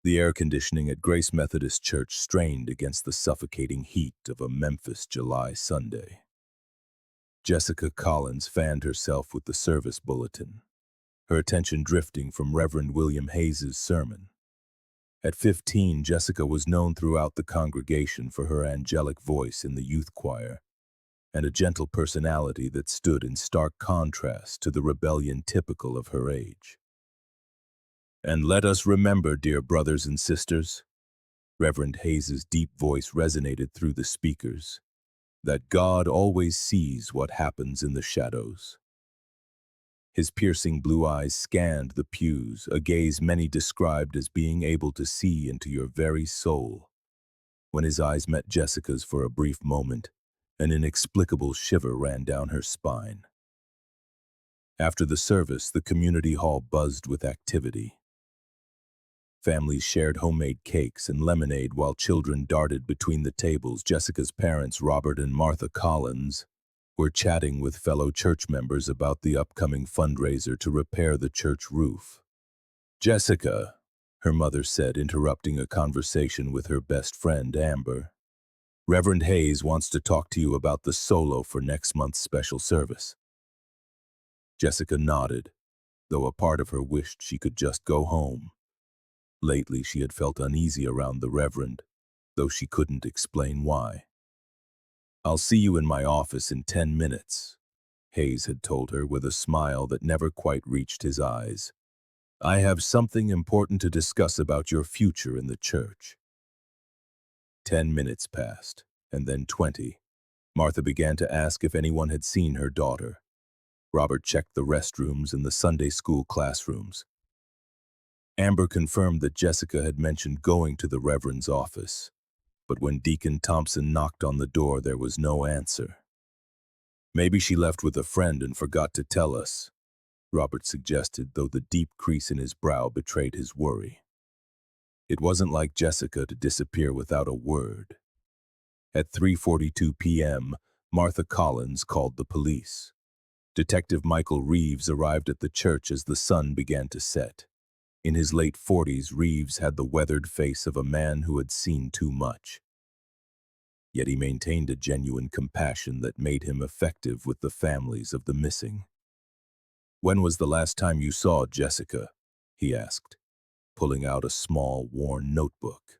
The air conditioning at Grace Methodist Church strained against the suffocating heat of a Memphis July Sunday. Jessica Collins fanned herself with the service bulletin, her attention drifting from Reverend William Hayes's sermon. At 15, Jessica was known throughout the congregation for her angelic voice in the youth choir and a gentle personality that stood in stark contrast to the rebellion typical of her age. "And let us remember, dear brothers and sisters," Reverend Hayes's deep voice resonated through the speakers, "that God always sees what happens in the shadows." His piercing blue eyes scanned the pews, a gaze many described as being able to see into your very soul. When his eyes met Jessica's for a brief moment, an inexplicable shiver ran down her spine. After the service, the community hall buzzed with activity. Families shared homemade cakes and lemonade while children darted between the tables. Jessica's parents, Robert and Martha Collins, were chatting with fellow church members about the upcoming fundraiser to repair the church roof. "Jessica," her mother said, interrupting a conversation with her best friend, Amber, "Reverend Hayes wants to talk to you about the solo for next month's special service." Jessica nodded, though a part of her wished she could just go home. Lately, she had felt uneasy around the Reverend, though she couldn't explain why. "I'll see you in my office in 10 minutes, Hayes had told her with a smile that never quite reached his eyes. "I have something important to discuss about your future in the church." 10 minutes passed, and then 20. Martha began to ask if anyone had seen her daughter. Robert checked the restrooms and the Sunday school classrooms. Amber confirmed that Jessica had mentioned going to the Reverend's office, but when Deacon Thompson knocked on the door, there was no answer. "Maybe she left with a friend and forgot to tell us," Robert suggested, though the deep crease in his brow betrayed his worry. It wasn't like Jessica to disappear without a word. At 3:42 p.m., Martha Collins called the police. Detective Michael Reeves arrived at the church as the sun began to set. In his late 40s, Reeves had the weathered face of a man who had seen too much. Yet he maintained a genuine compassion that made him effective with the families of the missing. "When was the last time you saw Jessica?" he asked, pulling out a small, worn notebook.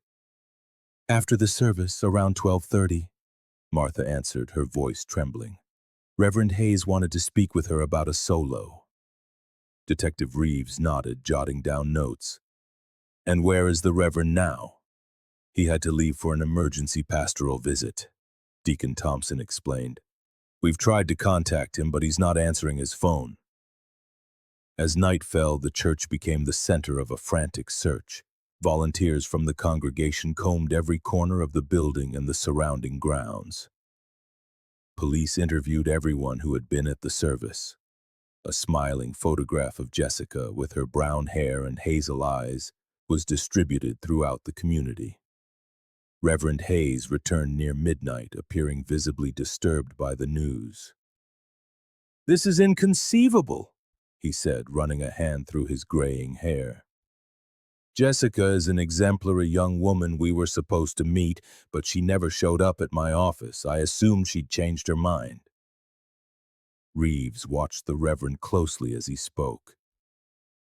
"After the service, around 12:30, Martha answered, her voice trembling. "Reverend Hayes wanted to speak with her about a solo." Detective Reeves nodded, jotting down notes. "And where is the Reverend now?" "He had to leave for an emergency pastoral visit," Deacon Thompson explained. "We've tried to contact him, but he's not answering his phone." As night fell, the church became the center of a frantic search. Volunteers from the congregation combed every corner of the building and the surrounding grounds. Police interviewed everyone who had been at the service. A smiling photograph of Jessica with her brown hair and hazel eyes was distributed throughout the community. Reverend Hayes returned near midnight, appearing visibly disturbed by the news. "This is inconceivable," he said, running a hand through his graying hair. "Jessica is an exemplary young woman we were supposed to meet, but she never showed up at my office. I assumed she'd changed her mind." Reeves watched the Reverend closely as he spoke.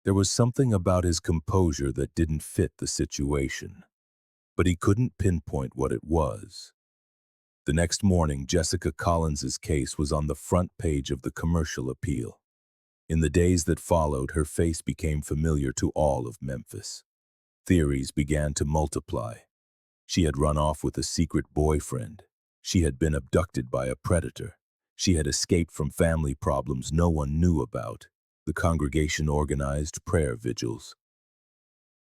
There was something about his composure that didn't fit the situation, but he couldn't pinpoint what it was. The next morning, Jessica Collins's case was on the front page of the Commercial Appeal. In the days that followed, her face became familiar to all of Memphis. Theories began to multiply. She had run off with a secret boyfriend. She had been abducted by a predator. She had escaped from family problems no one knew about. The congregation organized prayer vigils.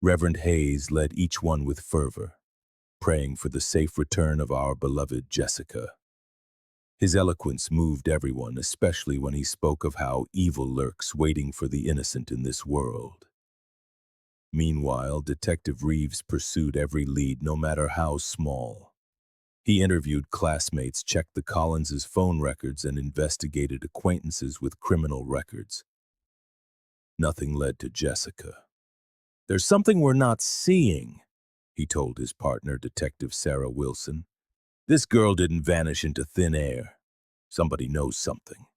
Reverend Hayes led each one with fervor, praying for the safe return of our beloved Jessica. His eloquence moved everyone, especially when he spoke of how evil lurks waiting for the innocent in this world. Meanwhile, Detective Reeves pursued every lead, no matter how small. He interviewed classmates, checked the Collinses' phone records, and investigated acquaintances with criminal records. Nothing led to Jessica. "There's something we're not seeing," he told his partner, Detective Sarah Wilson. "This girl didn't vanish into thin air. Somebody knows something."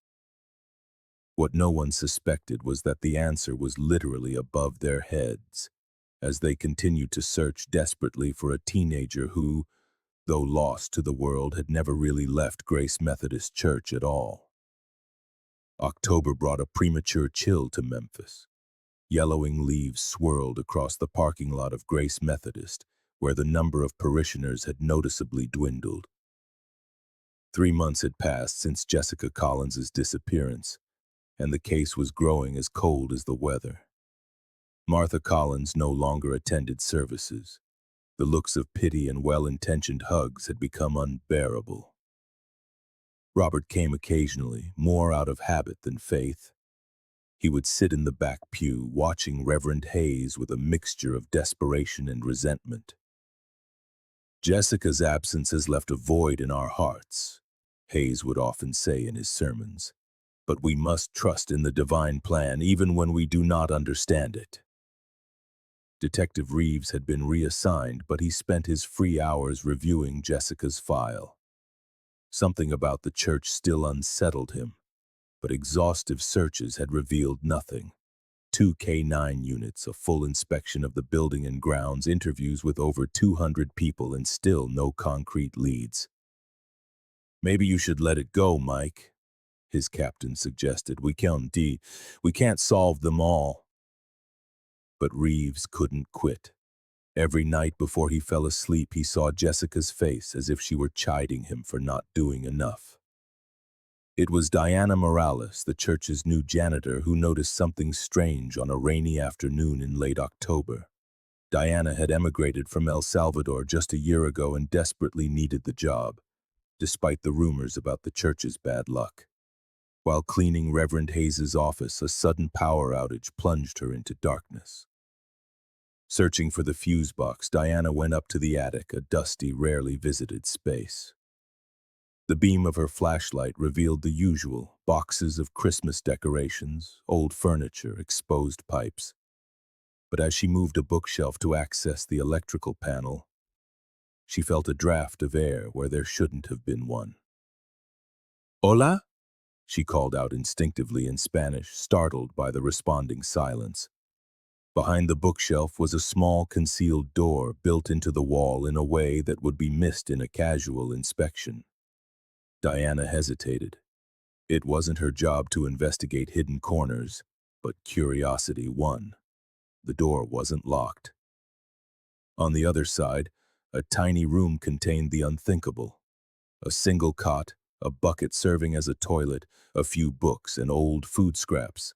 What no one suspected was that the answer was literally above their heads, as they continued to search desperately for a teenager who, though lost to the world, had never really left Grace Methodist Church at all. October brought a premature chill to Memphis. Yellowing leaves swirled across the parking lot of Grace Methodist, where the number of parishioners had noticeably dwindled. 3 months had passed since Jessica Collins's disappearance, and the case was growing as cold as the weather. Martha Collins no longer attended services. The looks of pity and well-intentioned hugs had become unbearable. Robert came occasionally, more out of habit than faith. He would sit in the back pew, watching Reverend Hayes with a mixture of desperation and resentment. "Jessica's absence has left a void in our hearts," Hayes would often say in his sermons. "But we must trust in the divine plan even when we do not understand it." Detective Reeves had been reassigned, but he spent his free hours reviewing Jessica's file. Something about the church still unsettled him, but exhaustive searches had revealed nothing. 2 K-9 units, a full inspection of the building and grounds, interviews with over 200 people, and still no concrete leads. "Maybe you should let it go, Mike," his captain suggested. We can't solve them all." But Reeves couldn't quit. Every night before he fell asleep, he saw Jessica's face as if she were chiding him for not doing enough. It was Diana Morales, the church's new janitor, who noticed something strange on a rainy afternoon in late October. Diana had emigrated from El Salvador just a year ago and desperately needed the job, despite the rumors about the church's bad luck. While cleaning Reverend Hayes's office, a sudden power outage plunged her into darkness. Searching for the fuse box, Diana went up to the attic, a dusty, rarely visited space. The beam of her flashlight revealed the usual: boxes of Christmas decorations, old furniture, exposed pipes. But as she moved a bookshelf to access the electrical panel, she felt a draft of air where there shouldn't have been one. "Hola?" she called out instinctively in Spanish, startled by the responding silence. Behind the bookshelf was a small concealed door built into the wall in a way that would be missed in a casual inspection. Diana hesitated. It wasn't her job to investigate hidden corners, but curiosity won. The door wasn't locked. On the other side, a tiny room contained the unthinkable. A single cot, a bucket serving as a toilet, a few books and old food scraps.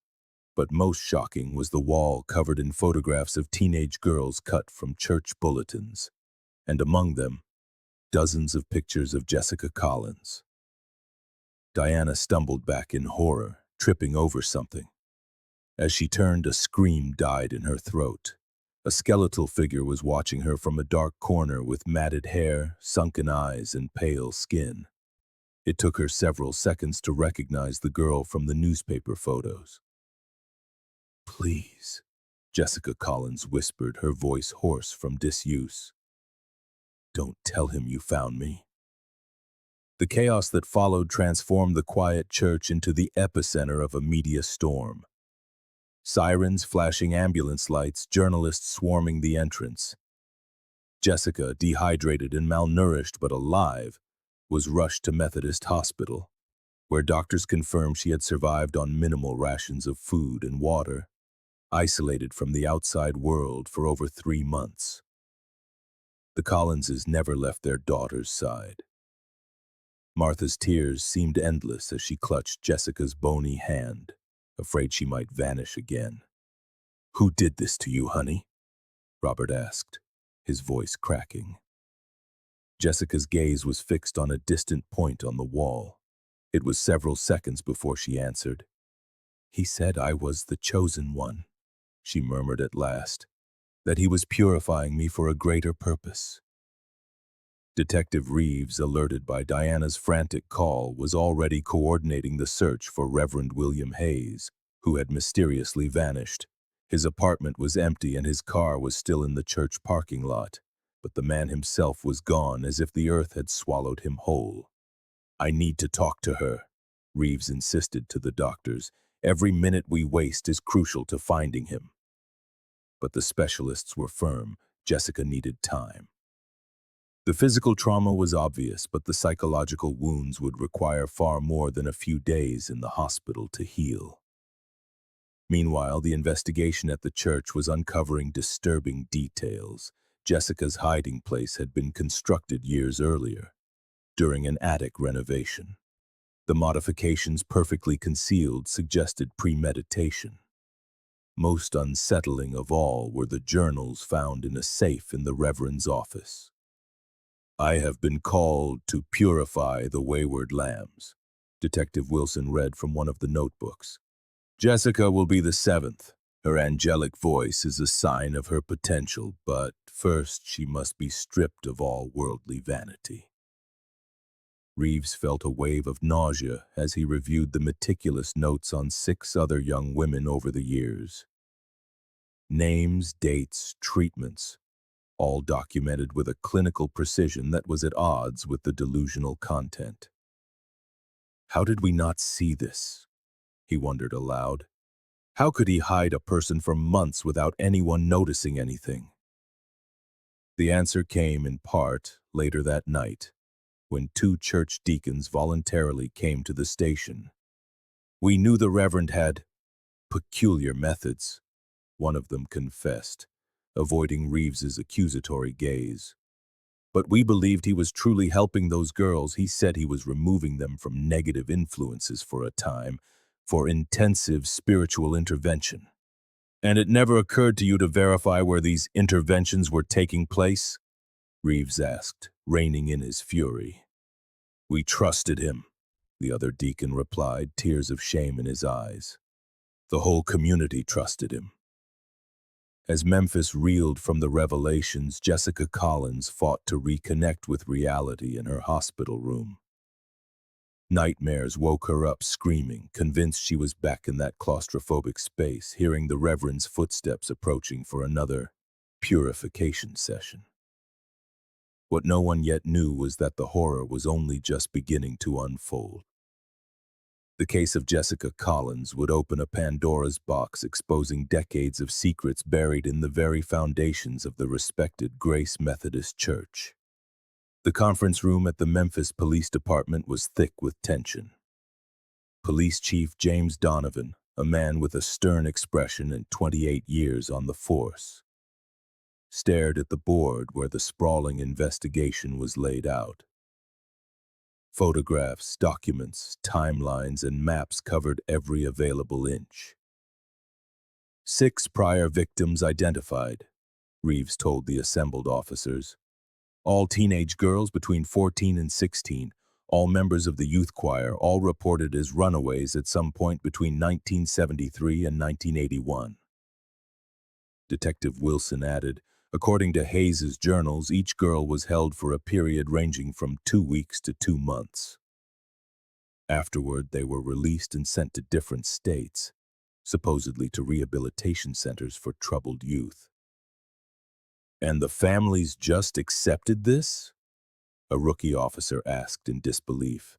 But most shocking was the wall covered in photographs of teenage girls cut from church bulletins, and among them, dozens of pictures of Jessica Collins. Diana stumbled back in horror, tripping over something. As she turned, a scream died in her throat. A skeletal figure was watching her from a dark corner with matted hair, sunken eyes, and pale skin. It took her several seconds to recognize the girl from the newspaper photos. "Please," Jessica Collins whispered, her voice hoarse from disuse. "Don't tell him you found me." The chaos that followed transformed the quiet church into the epicenter of a media storm. Sirens flashing ambulance lights, journalists swarming the entrance. Jessica, dehydrated and malnourished but alive, was rushed to Methodist Hospital, where doctors confirmed she had survived on minimal rations of food and water, isolated from the outside world for over 3 months. The Collinses never left their daughter's side. Martha's tears seemed endless as she clutched Jessica's bony hand, afraid she might vanish again. "Who did this to you, honey?" Robert asked, his voice cracking. Jessica's gaze was fixed on a distant point on the wall. It was several seconds before she answered. "He said I was the chosen one," she murmured at last, "that he was purifying me for a greater purpose." Detective Reeves, alerted by Diana's frantic call, was already coordinating the search for Reverend William Hayes, who had mysteriously vanished. His apartment was empty and his car was still in the church parking lot, but the man himself was gone as if the earth had swallowed him whole. "I need to talk to her," Reeves insisted to the doctors. "Every minute we waste is crucial to finding him." But the specialists were firm. Jessica needed time. The physical trauma was obvious, but the psychological wounds would require far more than a few days in the hospital to heal. Meanwhile, the investigation at the church was uncovering disturbing details. Jessica's hiding place had been constructed years earlier, during an attic renovation. The modifications, perfectly concealed, suggested premeditation. Most unsettling of all were the journals found in a safe in the reverend's office. "I have been called to purify the wayward lambs," Detective Wilson read from one of the notebooks. "Jessica will be the seventh. Her angelic voice is a sign of her potential, but first she must be stripped of all worldly vanity." Reeves felt a wave of nausea as he reviewed the meticulous notes on 6 other young women over the years. Names, dates, treatments, all documented with a clinical precision that was at odds with the delusional content. How did we not see this? He wondered aloud. How could he hide a person for months without anyone noticing anything? The answer came, in part, later that night, when 2 church deacons voluntarily came to the station. "We knew the Reverend had peculiar methods," one of them confessed, avoiding Reeves's accusatory gaze. "But we believed he was truly helping those girls. He said he was removing them from negative influences for a time, for intensive spiritual intervention." "And it never occurred to you to verify where these interventions were taking place?" Reeves asked, reining in his fury. "We trusted him," the other deacon replied, tears of shame in his eyes. "The whole community trusted him." As Memphis reeled from the revelations, Jessica Collins fought to reconnect with reality in her hospital room. Nightmares woke her up screaming, convinced she was back in that claustrophobic space, hearing the Reverend's footsteps approaching for another purification session. What no one yet knew was that the horror was only just beginning to unfold. The case of Jessica Collins would open a Pandora's box, exposing decades of secrets buried in the very foundations of the respected Grace Methodist Church. The conference room at the Memphis Police Department was thick with tension. Police Chief James Donovan, a man with a stern expression and 28 years on the force, stared at the board where the sprawling investigation was laid out. Photographs, documents, timelines, and maps covered every available inch. 6 prior victims identified, Reeves told the assembled officers. All teenage girls between 14 and 16, all members of the youth choir, all reported as runaways at some point between 1973 and 1981. Detective Wilson added, according to Hayes's journals, each girl was held for a period ranging from 2 weeks to 2 months. Afterward, they were released and sent to different states, supposedly to rehabilitation centers for troubled youth. "And the families just accepted this?" a rookie officer asked in disbelief.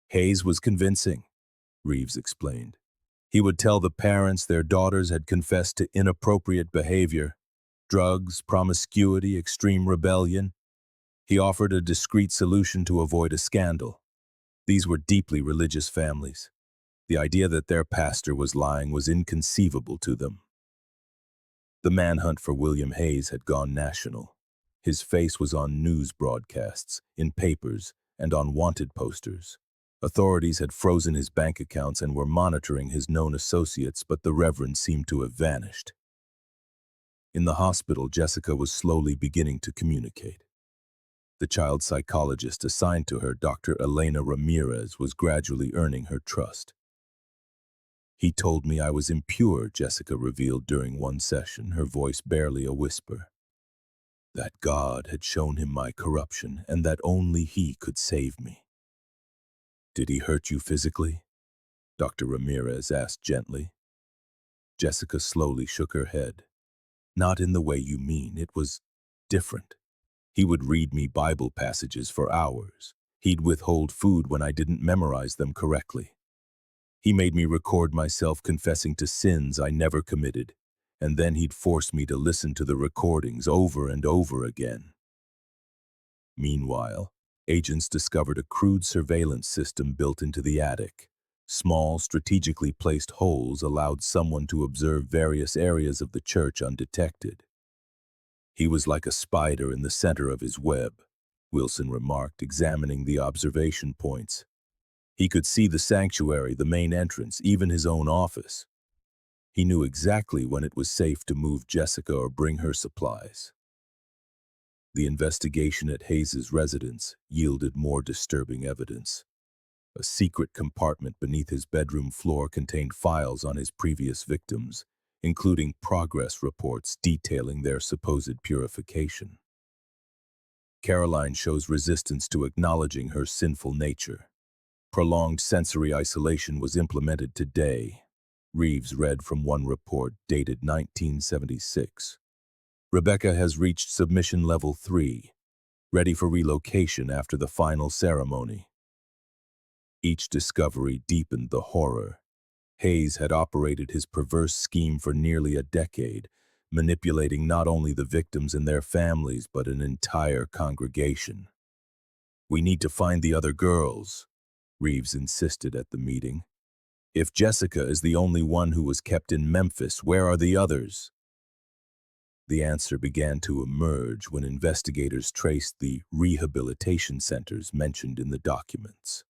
"Hayes was convincing," Reeves explained. "He would tell the parents their daughters had confessed to inappropriate behavior, drugs, promiscuity, extreme rebellion. He offered a discreet solution to avoid a scandal. These were deeply religious families. The idea that their pastor was lying was inconceivable to them." The manhunt for William Hayes had gone national. His face was on news broadcasts, in papers, and on wanted posters. Authorities had frozen his bank accounts and were monitoring his known associates, but the Reverend seemed to have vanished. In the hospital, Jessica was slowly beginning to communicate. The child psychologist assigned to her, Dr. Elena Ramirez, was gradually earning her trust. "He told me I was impure," Jessica revealed during one session, her voice barely a whisper. "That God had shown him my corruption and that only he could save me." "Did he hurt you physically?" Dr. Ramirez asked gently. Jessica slowly shook her head. Not in the way you mean, it was different. He would read me Bible passages for hours. He'd withhold food when I didn't memorize them correctly. He made me record myself confessing to sins I never committed, and then he'd force me to listen to the recordings over and over again. Meanwhile, agents discovered a crude surveillance system built into the attic. Small, strategically placed holes allowed someone to observe various areas of the church undetected. He was like a spider in the center of his web, Wilson remarked, examining the observation points. He could see the sanctuary, the main entrance, even his own office. He knew exactly when it was safe to move Jessica or bring her supplies. The investigation at Hayes's residence yielded more disturbing evidence. A secret compartment beneath his bedroom floor contained files on his previous victims, including progress reports detailing their supposed purification. Caroline shows resistance to acknowledging her sinful nature. Prolonged sensory isolation was implemented today. Reeves read from one report dated 1976. Rebecca has reached submission level 3, ready for relocation after the final ceremony. Each discovery deepened the horror. Hayes had operated his perverse scheme for nearly a decade, manipulating not only the victims and their families, but an entire congregation. "We need to find the other girls," Reeves insisted at the meeting. "If Jessica is the only one who was kept in Memphis, where are the others?" The answer began to emerge when investigators traced the rehabilitation centers mentioned in the documents.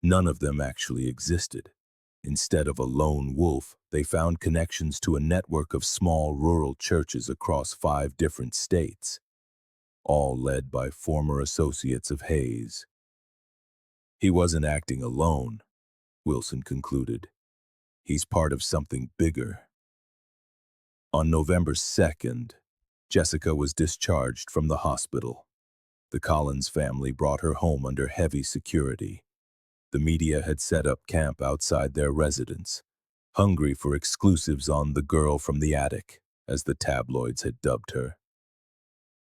None of them actually existed. Instead of a lone wolf, they found connections to a network of small rural churches across 5 different states, all led by former associates of Hayes. He wasn't acting alone, Wilson concluded. He's part of something bigger. On November 2nd, Jessica was discharged from the hospital. The Collins family brought her home under heavy security. The media had set up camp outside their residence, hungry for exclusives on the girl from the attic, as the tabloids had dubbed her.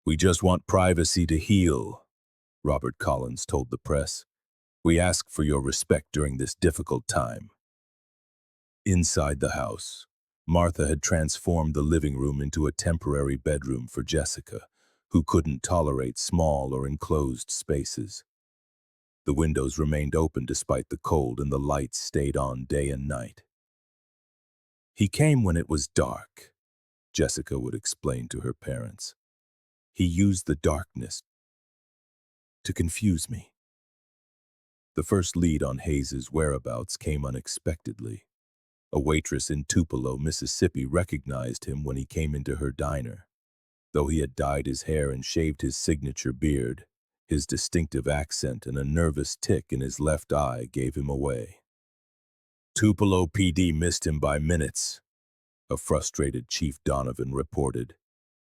"We just want privacy to heal," Robert Collins told the press. "We ask for your respect during this difficult time." Inside the house, Martha had transformed the living room into a temporary bedroom for Jessica, who couldn't tolerate small or enclosed spaces. The windows remained open despite the cold, and the lights stayed on day and night. "He came when it was dark," Jessica would explain to her parents. "He used the darkness to confuse me." The first lead on Hayes's whereabouts came unexpectedly. A waitress in Tupelo, Mississippi, recognized him when he came into her diner. Though he had dyed his hair and shaved his signature beard, his distinctive accent and a nervous tic in his left eye gave him away. "Tupelo PD missed him by minutes," a frustrated Chief Donovan reported.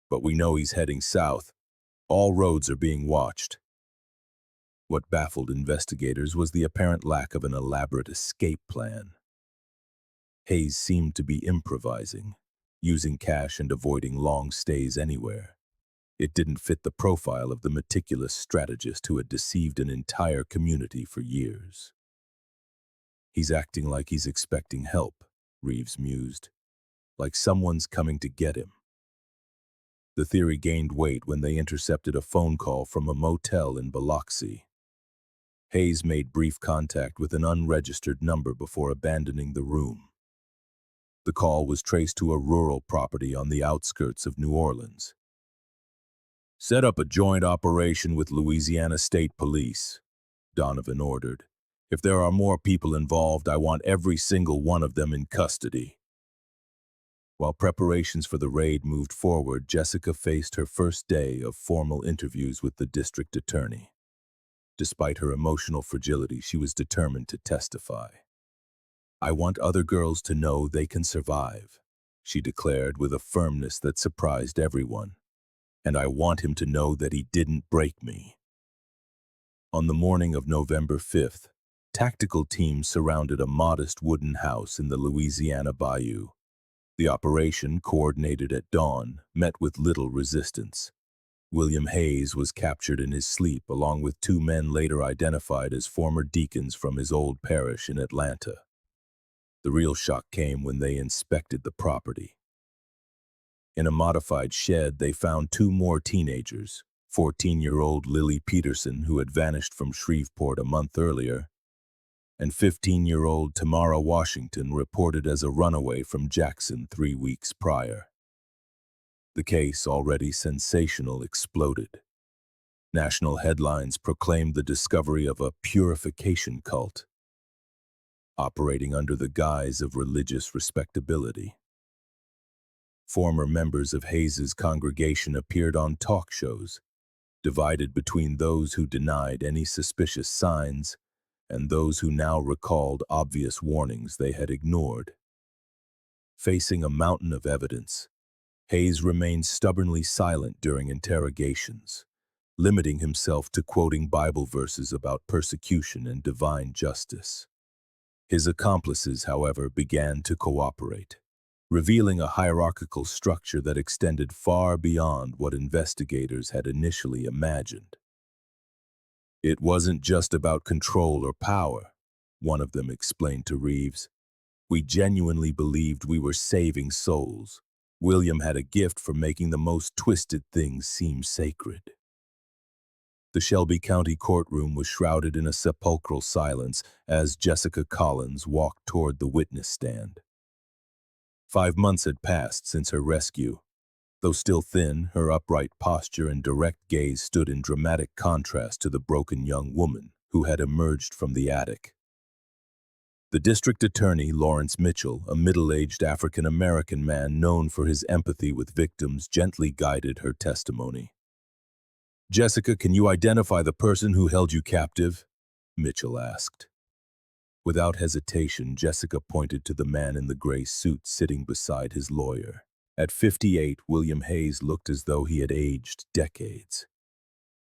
"But we know he's heading south. All roads are being watched." What baffled investigators was the apparent lack of an elaborate escape plan. Hayes seemed to be improvising, using cash and avoiding long stays anywhere. It didn't fit the profile of the meticulous strategist who had deceived an entire community for years. "He's acting like he's expecting help," Reeves mused. "Like someone's coming to get him." The theory gained weight when they intercepted a phone call from a motel in Biloxi. Hayes made brief contact with an unregistered number before abandoning the room. The call was traced to a rural property on the outskirts of New Orleans. "Set up a joint operation with Louisiana State Police," Donovan ordered. "If there are more people involved, I want every single one of them in custody." While preparations for the raid moved forward, Jessica faced her first day of formal interviews with the district attorney. Despite her emotional fragility, she was determined to testify. "I want other girls to know they can survive," she declared with a firmness that surprised everyone. "And I want him to know that he didn't break me." On the morning of November 5th, Tactical teams surrounded a modest wooden house in the Louisiana bayou. The operation, coordinated at dawn, met with little resistance. William Hayes was captured in his sleep along with two men later identified as former deacons from his old parish in Atlanta. The real shock came when they inspected the property. In a modified shed, they found two more teenagers, 14-year-old Lily Peterson, who had vanished from Shreveport a month earlier, and 15-year-old Tamara Washington, reported as a runaway from Jackson 3 weeks prior. The case, already sensational, exploded. National headlines proclaimed the discovery of a purification cult, operating under the guise of religious respectability. Former members of Hayes's congregation appeared on talk shows, divided between those who denied any suspicious signs and those who now recalled obvious warnings they had ignored. Facing a mountain of evidence, Hayes remained stubbornly silent during interrogations, limiting himself to quoting Bible verses about persecution and divine justice. His accomplices, however, began to cooperate, revealing a hierarchical structure that extended far beyond what investigators had initially imagined. It wasn't just about control or power, one of them explained to Reeves. We genuinely believed we were saving souls. William had a gift for making the most twisted things seem sacred. The Shelby County courtroom was shrouded in a sepulchral silence as Jessica Collins walked toward the witness stand. 5 months had passed since her rescue. Though still thin, her upright posture and direct gaze stood in dramatic contrast to the broken young woman who had emerged from the attic. The district attorney, Lawrence Mitchell, a middle-aged African-American man known for his empathy with victims, gently guided her testimony. "Jessica, can you identify the person who held you captive?" Mitchell asked. Without hesitation, Jessica pointed to the man in the gray suit sitting beside his lawyer. At 58, William Hayes looked as though he had aged decades.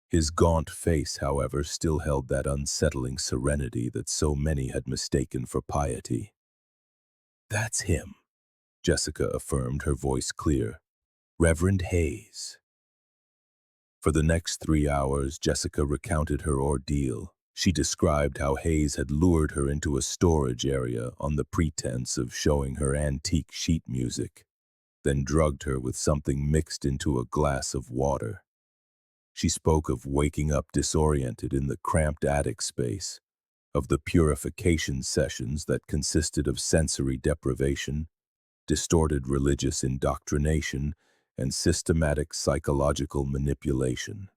His gaunt face, however, still held that unsettling serenity that so many had mistaken for piety. "That's him," Jessica affirmed, her voice clear. "Reverend Hayes." For the next 3 hours, Jessica recounted her ordeal. She described how Hayes had lured her into a storage area on the pretense of showing her antique sheet music, then drugged her with something mixed into a glass of water. She spoke of waking up disoriented in the cramped attic space, of the purification sessions that consisted of sensory deprivation, distorted religious indoctrination, and systematic psychological manipulation.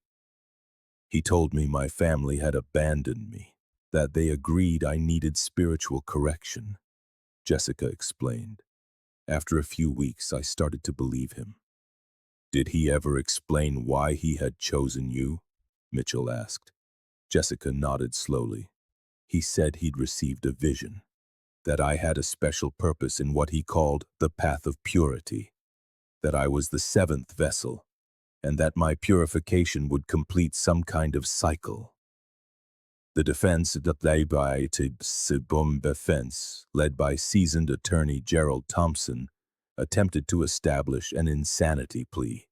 "He told me my family had abandoned me, that they agreed I needed spiritual correction," Jessica explained. "After a few weeks, I started to believe him." "Did he ever explain why he had chosen you?" Mitchell asked. Jessica nodded slowly. "He said he'd received a vision, that I had a special purpose in what he called the path of purity, that I was the 7th vessel, and that my purification would complete some kind of cycle." The defense, led by seasoned attorney Gerald Thompson, attempted to establish an insanity plea.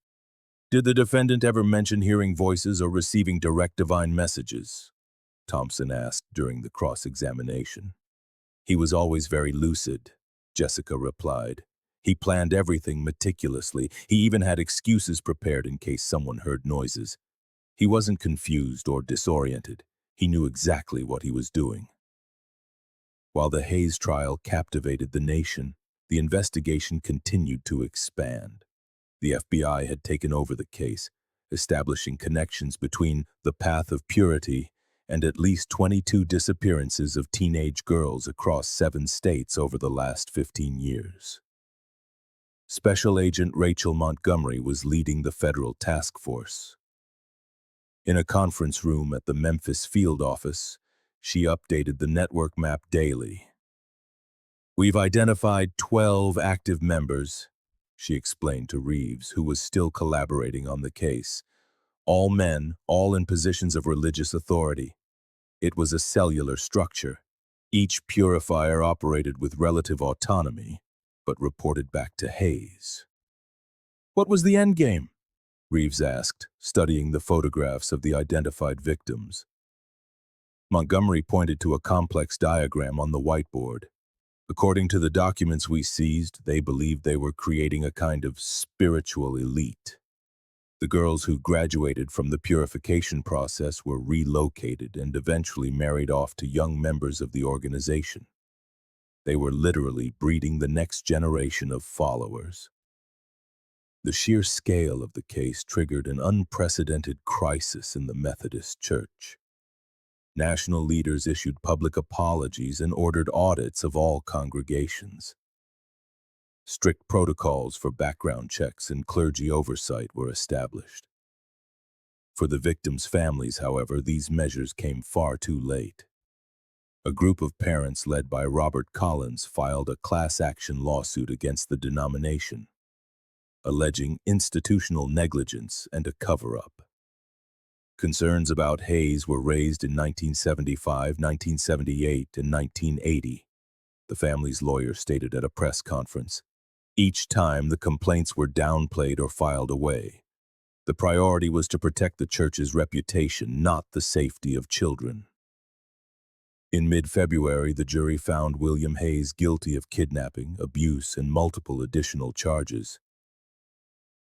"Did the defendant ever mention hearing voices or receiving direct divine messages?" Thompson asked during the cross-examination. "He was always very lucid," Jessica replied. "He planned everything meticulously. He even had excuses prepared in case someone heard noises. He wasn't confused or disoriented. He knew exactly what he was doing." While the Hayes trial captivated the nation, the investigation continued to expand. The FBI had taken over the case, establishing connections between the path of purity and at least 22 disappearances of teenage girls across 7 states over the last 15 years. Special Agent Rachel Montgomery was leading the federal task force. In a conference room at the Memphis field office, she updated the network map daily. "We've identified 12 active members," she explained to Reeves, who was still collaborating on the case. "All men, all in positions of religious authority. It was a cellular structure. Each purifier operated with relative autonomy, but reported back to Hayes. What was the endgame? Reeves asked, studying the photographs of the identified victims. Montgomery pointed to a complex diagram on the whiteboard. According to the documents we seized, they believed they were creating a kind of spiritual elite. The girls who graduated from the purification process were relocated and eventually married off to young members of the organization. They were literally breeding the next generation of followers. The sheer scale of the case triggered an unprecedented crisis in the Methodist Church. National leaders issued public apologies and ordered audits of all congregations. Strict protocols for background checks and clergy oversight were established. For the victims' families, however, these measures came far too late. A group of parents led by Robert Collins filed a class action lawsuit against the denomination, alleging institutional negligence and a cover-up. Concerns about Hayes were raised in 1975, 1978, and 1980, the family's lawyer stated at a press conference. Each time, the complaints were downplayed or filed away. The priority was to protect the church's reputation, not the safety of children. In mid-February, the jury found William Hayes guilty of kidnapping, abuse, and multiple additional charges.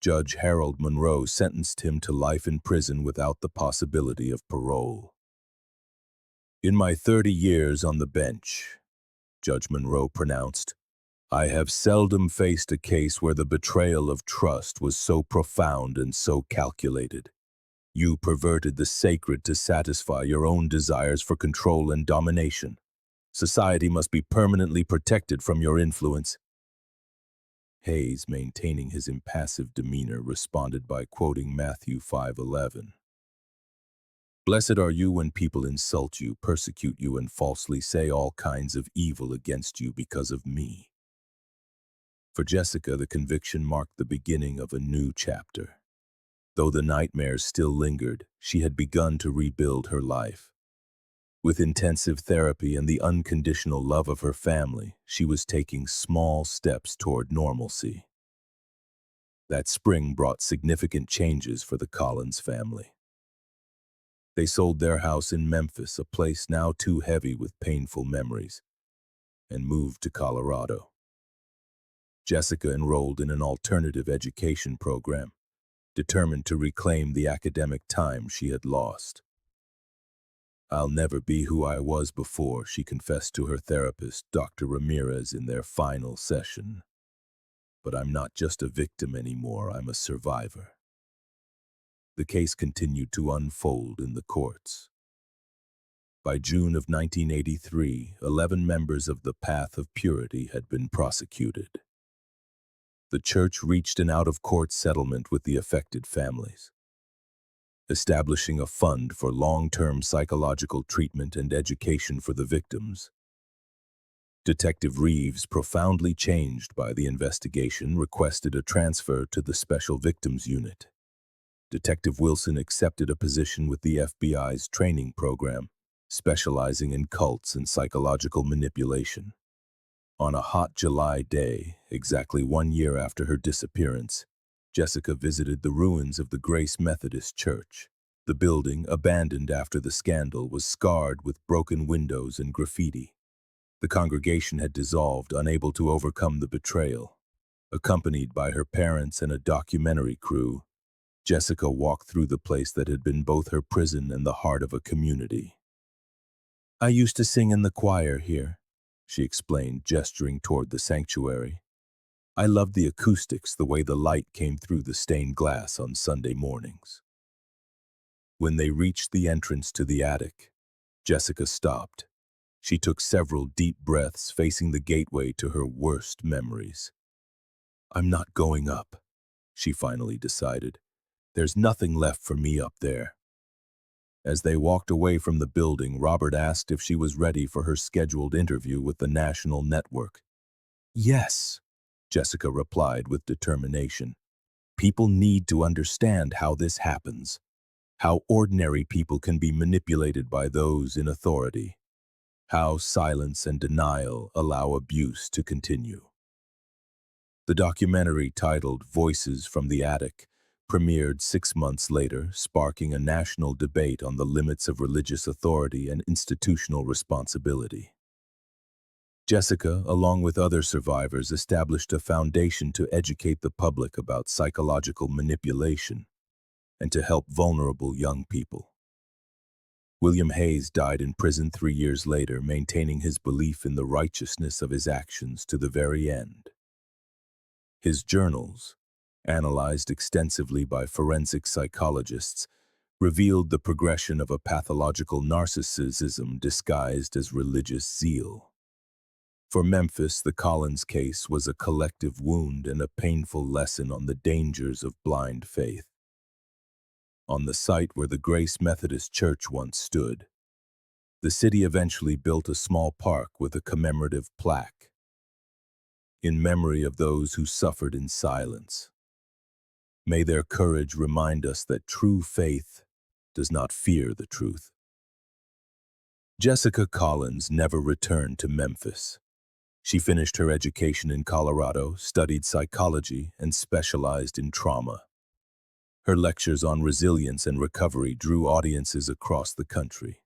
Judge Harold Monroe sentenced him to life in prison without the possibility of parole. In my 30 years on the bench, Judge Monroe pronounced, I have seldom faced a case where the betrayal of trust was so profound and so calculated. You perverted the sacred to satisfy your own desires for control and domination. Society must be permanently protected from your influence. Hayes, maintaining his impassive demeanor, responded by quoting Matthew 5:11. Blessed are you when people insult you, persecute you, and falsely say all kinds of evil against you because of me. For Jessica, the conviction marked the beginning of a new chapter. Though the nightmares still lingered, she had begun to rebuild her life. With intensive therapy and the unconditional love of her family, she was taking small steps toward normalcy. That spring brought significant changes for the Collins family. They sold their house in Memphis, a place now too heavy with painful memories, and moved to Colorado. Jessica enrolled in an alternative education program, determined to reclaim the academic time she had lost. I'll never be who I was before, she confessed to her therapist, Dr. Ramirez, in their final session. But I'm not just a victim anymore, I'm a survivor. The case continued to unfold in the courts. By June of 1983, 11 members of the Path of Purity had been prosecuted. The church reached an out-of-court settlement with the affected families, establishing a fund for long-term psychological treatment and education for the victims. Detective Reeves, profoundly changed by the investigation, requested a transfer to the Special Victims Unit. Detective Wilson accepted a position with the FBI's training program, specializing in cults and psychological manipulation. On a hot July day, exactly 1 year after her disappearance, Jessica visited the ruins of the Grace Methodist Church. The building, abandoned after the scandal, was scarred with broken windows and graffiti. The congregation had dissolved, unable to overcome the betrayal. Accompanied by her parents and a documentary crew, Jessica walked through the place that had been both her prison and the heart of a community. I used to sing in the choir here, she explained, gesturing toward the sanctuary. I loved the acoustics, the way the light came through the stained glass on Sunday mornings. When they reached the entrance to the attic, Jessica stopped. She took several deep breaths, facing the gateway to her worst memories. I'm not going up, she finally decided. There's nothing left for me up there. As they walked away from the building, Robert asked if she was ready for her scheduled interview with the national network. Yes, Jessica replied with determination. People need to understand how this happens. How ordinary people can be manipulated by those in authority. How silence and denial allow abuse to continue. The documentary, titled Voices from the Attic, premiered 6 months later, sparking a national debate on the limits of religious authority and institutional responsibility. Jessica, along with other survivors, established a foundation to educate the public about psychological manipulation and to help vulnerable young people. William Hayes died in prison 3 years later, maintaining his belief in the righteousness of his actions to the very end. His journals, analyzed extensively by forensic psychologists, revealed the progression of a pathological narcissism disguised as religious zeal. For Memphis, the Collins case was a collective wound and a painful lesson on the dangers of blind faith. On the site where the Grace Methodist Church once stood, the city eventually built a small park with a commemorative plaque, in memory of those who suffered in silence. May their courage remind us that true faith does not fear the truth. Jessica Collins never returned to Memphis. She finished her education in Colorado, studied psychology, and specialized in trauma. Her lectures on resilience and recovery drew audiences across the country.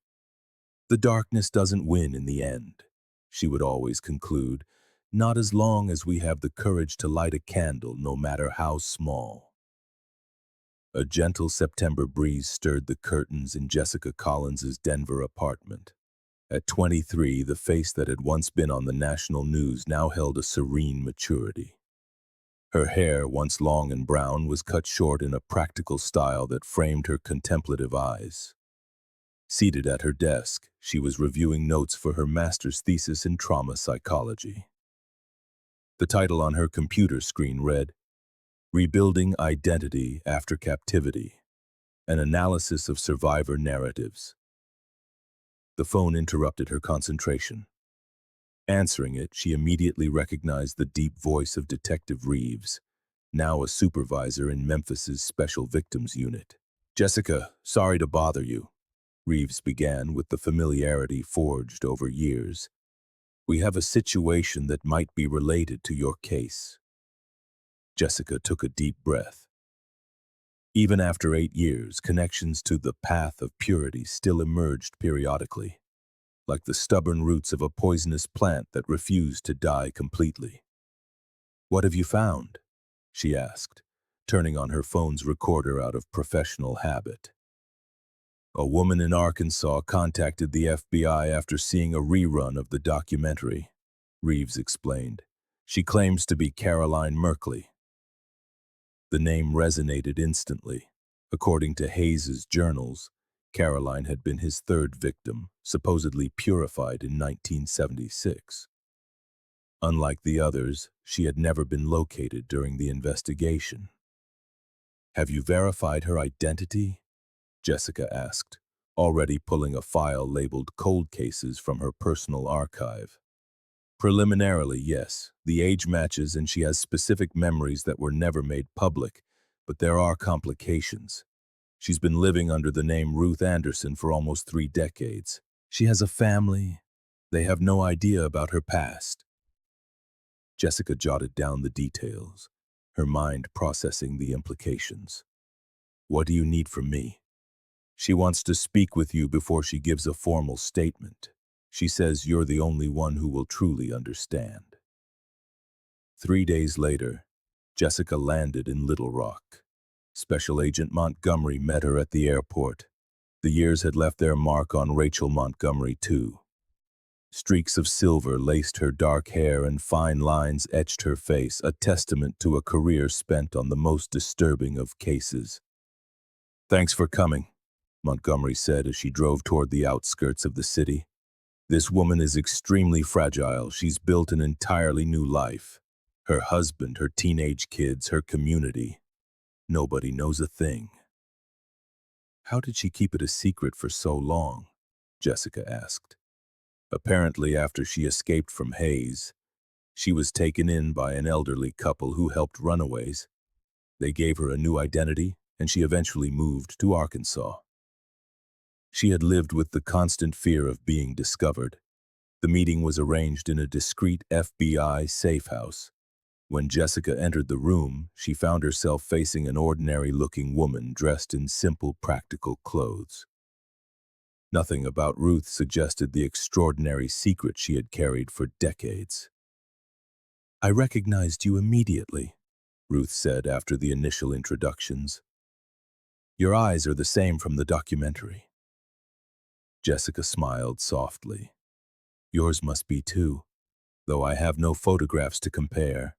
The darkness doesn't win in the end, she would always conclude, not as long as we have the courage to light a candle, no matter how small. A gentle September breeze stirred the curtains in Jessica Collins's Denver apartment. At 23, the face that had once been on the national news now held a serene maturity. Her hair, once long and brown, was cut short in a practical style that framed her contemplative eyes. Seated at her desk, she was reviewing notes for her master's thesis in trauma psychology. The title on her computer screen read, "Rebuilding Identity After Captivity, an Analysis of Survivor Narratives." The phone interrupted her concentration. Answering it, she immediately recognized the deep voice of Detective Reeves, now a supervisor in Memphis's Special Victims Unit. "Jessica, sorry to bother you," Reeves began with the familiarity forged over years. "We have a situation that might be related to your case." Jessica took a deep breath. Even after 8 years, connections to the path of purity still emerged periodically, like the stubborn roots of a poisonous plant that refused to die completely. "What have you found?" she asked, turning on her phone's recorder out of professional habit. "A woman in Arkansas contacted the FBI after seeing a rerun of the documentary," Reeves explained. "She claims to be Caroline Merkley." The name resonated instantly. According to Hayes's journals, Caroline had been his third victim, supposedly purified in 1976. Unlike the others, she had never been located during the investigation. "Have you verified her identity?" Jessica asked, already pulling a file labeled Cold Cases from her personal archive. "Preliminarily, yes. The age matches and she has specific memories that were never made public, but there are complications. She's been living under the name Ruth Anderson for almost 3 decades. She has a family. They have no idea about her past." Jessica jotted down the details, her mind processing the implications. "What do you need from me?" "She wants to speak with you before she gives a formal statement. She says you're the only one who will truly understand." 3 days later, Jessica landed in Little Rock. Special Agent Montgomery met her at the airport. The years had left their mark on Rachel Montgomery, too. Streaks of silver laced her dark hair and fine lines etched her face, a testament to a career spent on the most disturbing of cases. "Thanks for coming," Montgomery said as she drove toward the outskirts of the city. "This woman is extremely fragile. She's built an entirely new life. Her husband, her teenage kids, her community. Nobody knows a thing." "How did she keep it a secret for so long?" Jessica asked. "Apparently, after she escaped from Hayes, she was taken in by an elderly couple who helped runaways. They gave her a new identity and she eventually moved to Arkansas. She had lived with the constant fear of being discovered. The meeting was arranged in a discreet FBI safe house. When Jessica entered the room, she found herself facing an ordinary-looking woman dressed in simple, practical clothes. Nothing about Ruth suggested the extraordinary secret she had carried for decades. "I recognized you immediately," Ruth said after the initial introductions. "Your eyes are the same from the documentary." Jessica smiled softly. "Yours must be too, though I have no photographs to compare."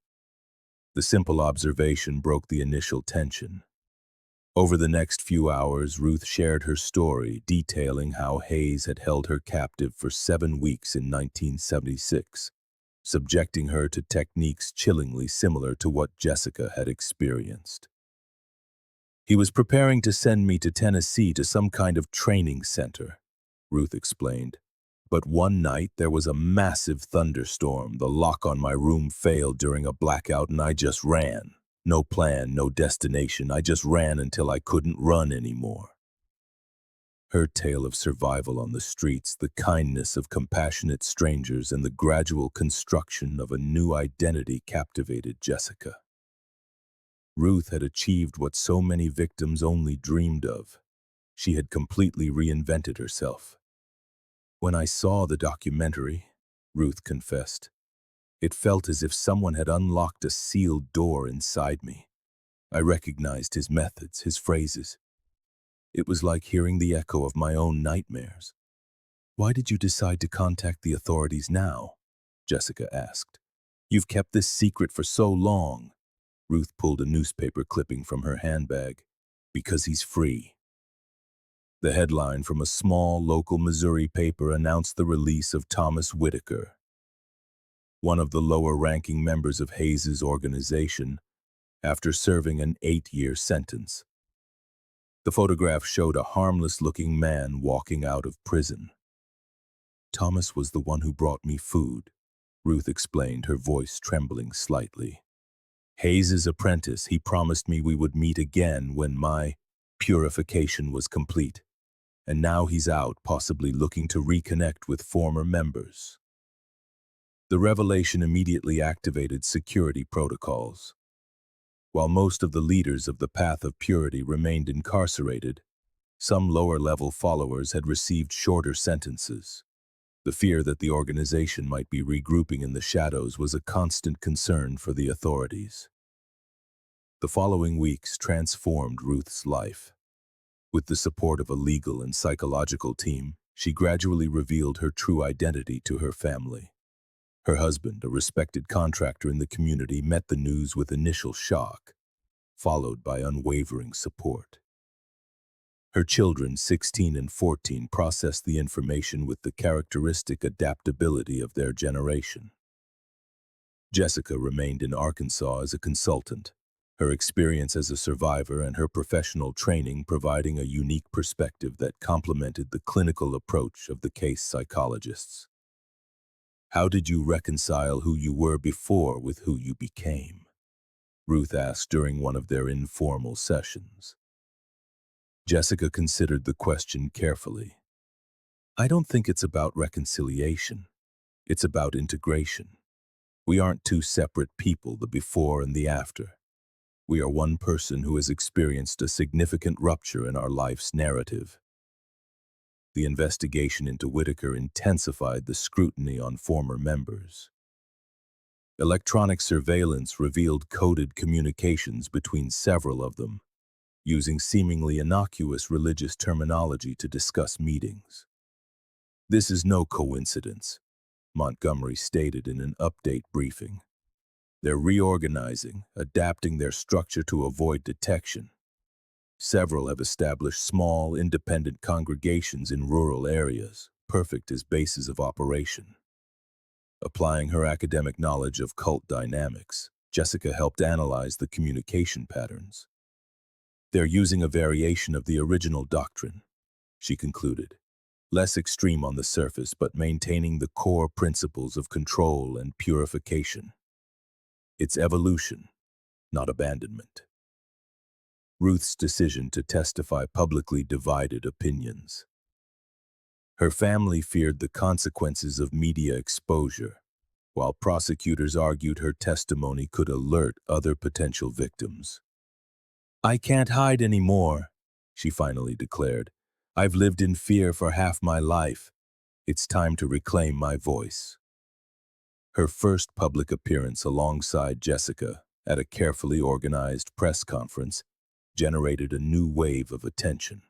The simple observation broke the initial tension. Over the next few hours, Ruth shared her story, detailing how Hayes had held her captive for 7 weeks in 1976, subjecting her to techniques chillingly similar to what Jessica had experienced. "He was preparing to send me to Tennessee to some kind of training center," Ruth explained. "But one night there was a massive thunderstorm. The lock on my room failed during a blackout and I just ran. No plan, no destination. I just ran until I couldn't run anymore." Her tale of survival on the streets, the kindness of compassionate strangers, and the gradual construction of a new identity captivated Jessica. Ruth had achieved what so many victims only dreamed of. She had completely reinvented herself. "When I saw the documentary," Ruth confessed, "it felt as if someone had unlocked a sealed door inside me. I recognized his methods, his phrases. It was like hearing the echo of my own nightmares." "Why did you decide to contact the authorities now?" Jessica asked. "You've kept this secret for so long." Ruth pulled a newspaper clipping from her handbag. "Because he's free." The headline from a small local Missouri paper announced the release of Thomas Whitaker, one of the lower-ranking members of Hayes's organization, after serving an 8-year sentence. The photograph showed a harmless-looking man walking out of prison. "Thomas was the one who brought me food," Ruth explained, her voice trembling slightly. "Hayes's apprentice. He promised me we would meet again when my purification was complete. And now he's out, possibly looking to reconnect with former members." The revelation immediately activated security protocols. While most of the leaders of the Path of Purity remained incarcerated, some lower-level followers had received shorter sentences. The fear that the organization might be regrouping in the shadows was a constant concern for the authorities. The following weeks transformed Ruth's life. With the support of a legal and psychological team, she gradually revealed her true identity to her family. Her husband, a respected contractor in the community, met the news with initial shock, followed by unwavering support. Her children, 16 and 14, processed the information with the characteristic adaptability of their generation. Jessica remained in Arkansas as a consultant, her experience as a survivor and her professional training providing a unique perspective that complemented the clinical approach of the case psychologists. "How did you reconcile who you were before with who you became?" Ruth asked during one of their informal sessions. Jessica considered the question carefully. "I don't think it's about reconciliation. It's about integration. We aren't two separate people, the before and the after. We are one person who has experienced a significant rupture in our life's narrative." The investigation into Whitaker intensified the scrutiny on former members. Electronic surveillance revealed coded communications between several of them, using seemingly innocuous religious terminology to discuss meetings. "This is no coincidence," Montgomery stated in an update briefing. "They're reorganizing, adapting their structure to avoid detection. Several have established small, independent congregations in rural areas, perfect as bases of operation." Applying her academic knowledge of cult dynamics, Jessica helped analyze the communication patterns. "They're using a variation of the original doctrine," she concluded. "Less extreme on the surface, but maintaining the core principles of control and purification. It's evolution, not abandonment." Ruth's decision to testify publicly divided opinions. Her family feared the consequences of media exposure, while prosecutors argued her testimony could alert other potential victims. "I can't hide anymore," she finally declared. "I've lived in fear for half my life. It's time to reclaim my voice." Her first public appearance alongside Jessica at a carefully organized press conference generated a new wave of attention.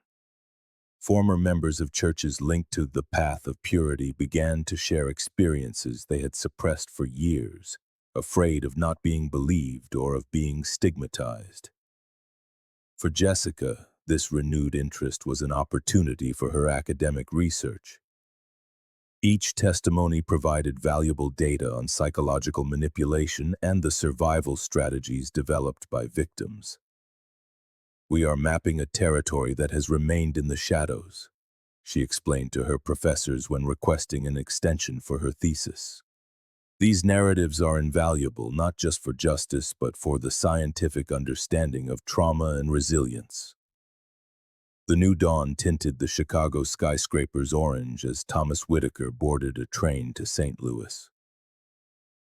Former members of churches linked to the path of purity began to share experiences they had suppressed for years, afraid of not being believed or of being stigmatized. For Jessica, this renewed interest was an opportunity for her academic research. Each testimony provided valuable data on psychological manipulation and the survival strategies developed by victims. "We are mapping a territory that has remained in the shadows," she explained to her professors when requesting an extension for her thesis. "These narratives are invaluable not just for justice but for the scientific understanding of trauma and resilience." The new dawn tinted the Chicago skyscrapers orange as Thomas Whitaker boarded a train to St. Louis.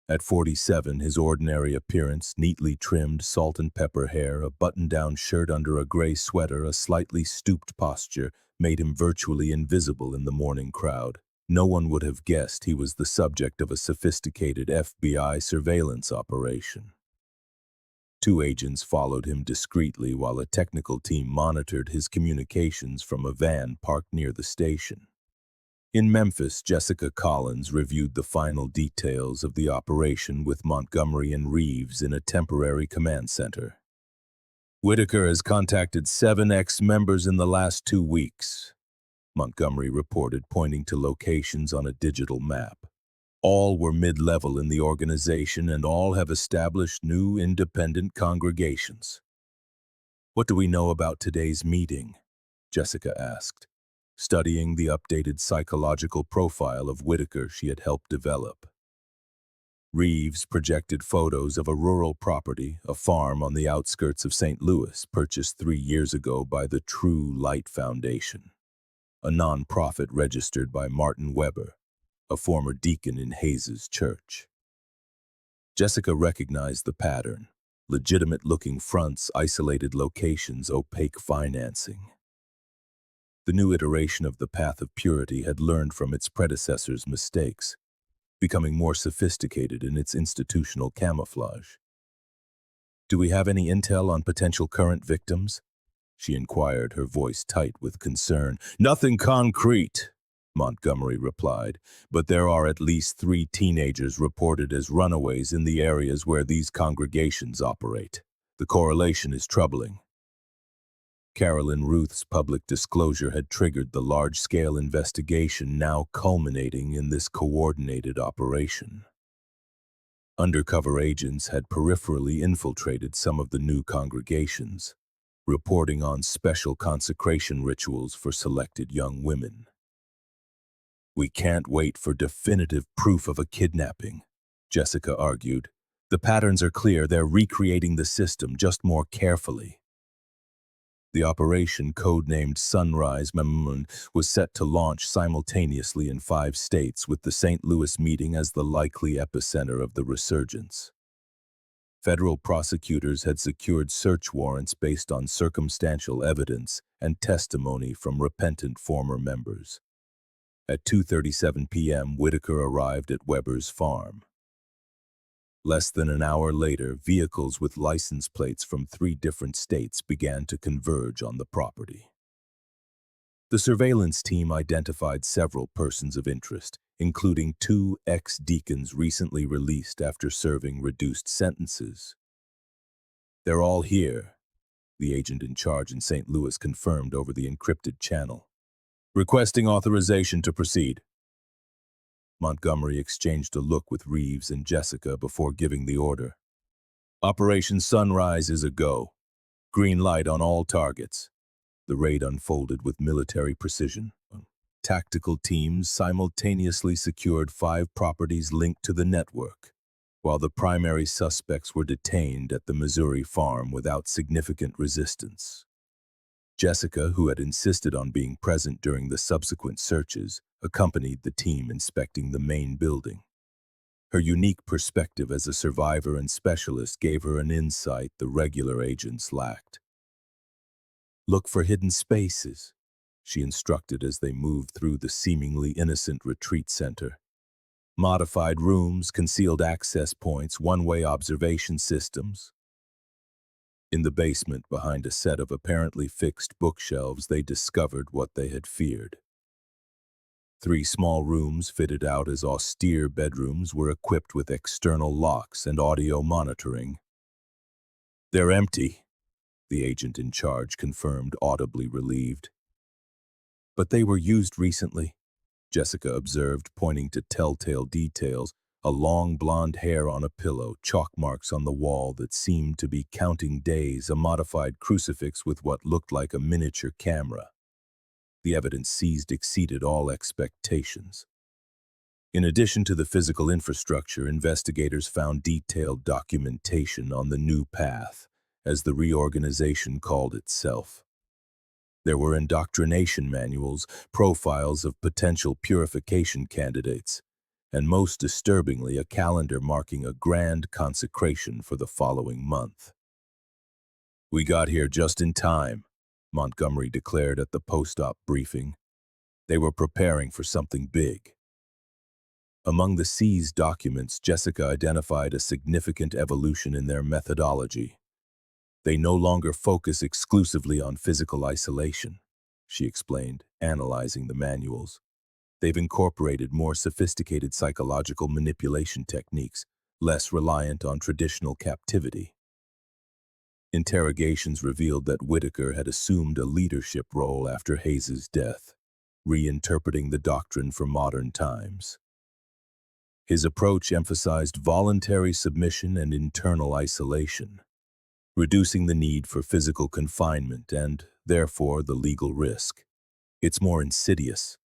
At 47, his ordinary appearance, neatly trimmed salt and pepper hair, a button-down shirt under a gray sweater, a slightly stooped posture, made him virtually invisible in the morning crowd. No one would have guessed he was the subject of a sophisticated FBI surveillance operation. Two agents followed him discreetly while a technical team monitored his communications from a van parked near the station. In Memphis, Jessica Collins reviewed the final details of the operation with Montgomery and Reeves in a temporary command center. "Whitaker has contacted 7 ex-members in the last 2 weeks," Montgomery reported, pointing to locations on a digital map. "All were mid-level in the organization and all have established new independent congregations." "What do we know about today's meeting?" Jessica asked, studying the updated psychological profile of Whitaker she had helped develop. Reeves projected photos of a rural property, a farm on the outskirts of St. Louis, purchased 3 years ago by the True Light Foundation, a nonprofit registered by Martin Weber, a former deacon in Hayes's church. Jessica recognized the pattern: legitimate-looking fronts, isolated locations, opaque financing. The new iteration of the Path of Purity had learned from its predecessor's mistakes, becoming more sophisticated in its institutional camouflage. "Do we have any intel on potential current victims?" she inquired, her voice tight with concern. "Nothing concrete," Montgomery replied, "but there are at least 3 teenagers reported as runaways in the areas where these congregations operate. The correlation is troubling." Carolyn Ruth's public disclosure had triggered the large-scale investigation now culminating in this coordinated operation. Undercover agents had peripherally infiltrated some of the new congregations, reporting on special consecration rituals for selected young women. "We can't wait for definitive proof of a kidnapping," Jessica argued. "The patterns are clear, they're recreating the system, just more carefully." The operation, codenamed Sunrise Memon, was set to launch simultaneously in 5 states, with the St. Louis meeting as the likely epicenter of the resurgence. Federal prosecutors had secured search warrants based on circumstantial evidence and testimony from repentant former members. At 2:37 p.m., Whitaker arrived at Weber's farm. Less than an hour later, vehicles with license plates from 3 different states began to converge on the property. The surveillance team identified several persons of interest, including 2 ex-deacons recently released after serving reduced sentences. "They're all here," the agent in charge in St. Louis confirmed over the encrypted channel. "Requesting authorization to proceed." Montgomery exchanged a look with Reeves and Jessica before giving the order. "Operation Sunrise is a go. Green light on all targets." The raid unfolded with military precision. Tactical teams simultaneously secured 5 properties linked to the network, while the primary suspects were detained at the Missouri farm without significant resistance. Jessica, who had insisted on being present during the subsequent searches, accompanied the team inspecting the main building. Her unique perspective as a survivor and specialist gave her an insight the regular agents lacked. "Look for hidden spaces," she instructed as they moved through the seemingly innocent retreat center. "Modified rooms, concealed access points, one-way observation systems." In the basement, behind a set of apparently fixed bookshelves, they discovered what they had feared. 3 small rooms fitted out as austere bedrooms were equipped with external locks and audio monitoring. "They're empty," the agent in charge confirmed, audibly relieved. "But they were used recently," Jessica observed, pointing to telltale details: a long blonde hair on a pillow, chalk marks on the wall that seemed to be counting days, a modified crucifix with what looked like a miniature camera. The evidence seized exceeded all expectations. In addition to the physical infrastructure, investigators found detailed documentation on the new path, as the reorganization called itself. There were indoctrination manuals, profiles of potential purification candidates, and most disturbingly, a calendar marking a grand consecration for the following month. "We got here just in time," Montgomery declared at the post-op briefing. They were preparing for something big. Among the seized documents, Jessica identified a significant evolution in their methodology. "They no longer focus exclusively on physical isolation," she explained, analyzing the manuals. "They've incorporated more sophisticated psychological manipulation techniques, less reliant on traditional captivity." Interrogations revealed that Whitaker had assumed a leadership role after Hayes's death, reinterpreting the doctrine for modern times. His approach emphasized voluntary submission and internal isolation, reducing the need for physical confinement and, therefore, the legal risk. "It's more insidious,"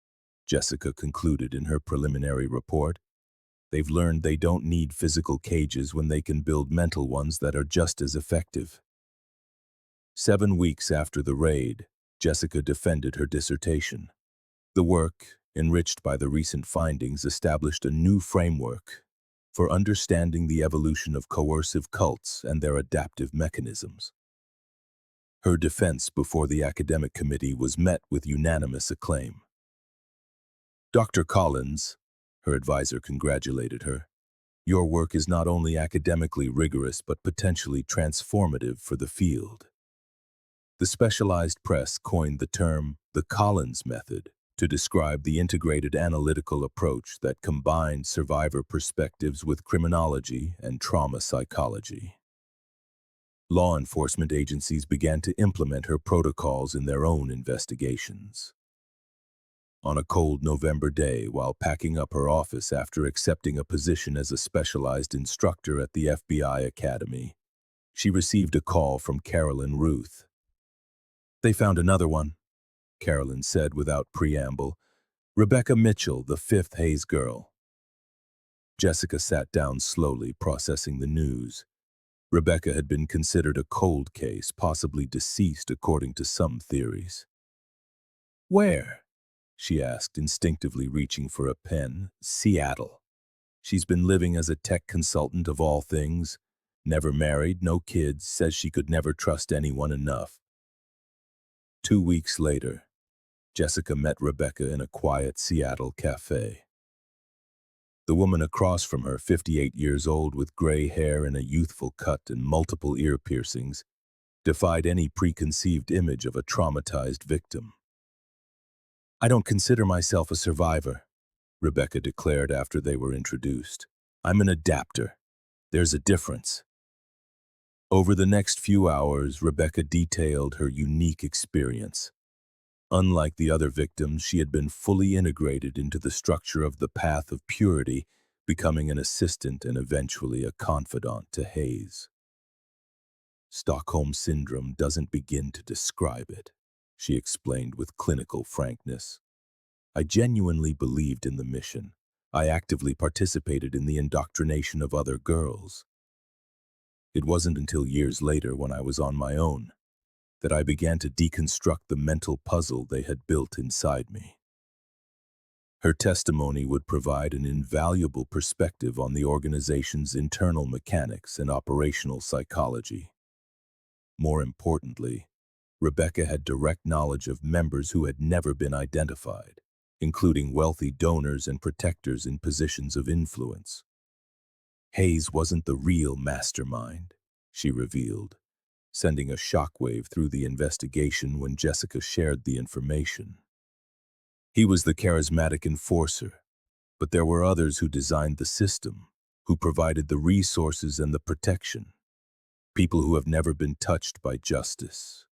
Jessica concluded in her preliminary report. "They've learned they don't need physical cages when they can build mental ones that are just as effective." 7 weeks after the raid, Jessica defended her dissertation. The work, enriched by the recent findings, established a new framework for understanding the evolution of coercive cults and their adaptive mechanisms. Her defense before the academic committee was met with unanimous acclaim. "Dr. Collins," her advisor congratulated her, "your work is not only academically rigorous but potentially transformative for the field." The specialized press coined the term the Collins method to describe the integrated analytical approach that combined survivor perspectives with criminology and trauma psychology. Law enforcement agencies began to implement her protocols in their own investigations. On a cold November day, while packing up her office after accepting a position as a specialized instructor at the FBI Academy, she received a call from Carolyn Ruth. "They found another one," Carolyn said without preamble. "Rebecca Mitchell, the 5th Hayes girl." Jessica sat down slowly, processing the news. Rebecca had been considered a cold case, possibly deceased according to some theories. "Where?" she asked, instinctively reaching for a pen. "Seattle. She's been living as a tech consultant of all things. Never married, no kids, says she could never trust anyone enough." 2 weeks later, Jessica met Rebecca in a quiet Seattle cafe. The woman across from her, 58 years old with gray hair and a youthful cut and multiple ear piercings, defied any preconceived image of a traumatized victim. "I don't consider myself a survivor," Rebecca declared after they were introduced. "I'm an adapter. There's a difference." Over the next few hours, Rebecca detailed her unique experience. Unlike the other victims, she had been fully integrated into the structure of the path of purity, becoming an assistant and eventually a confidant to Hayes. "Stockholm Syndrome doesn't begin to describe it," she explained with clinical frankness. "I genuinely believed in the mission. I actively participated in the indoctrination of other girls. It wasn't until years later, when I was on my own, that I began to deconstruct the mental puzzle they had built inside me. Her testimony would provide an invaluable perspective on the organization's internal mechanics and operational psychology. More importantly, Rebecca had direct knowledge of members who had never been identified, including wealthy donors and protectors in positions of influence. Hayes wasn't the real mastermind, she revealed, sending a shockwave through the investigation when Jessica shared the information. He was the charismatic enforcer, but there were others who designed the system, who provided the resources and the protection, people who have never been touched by justice.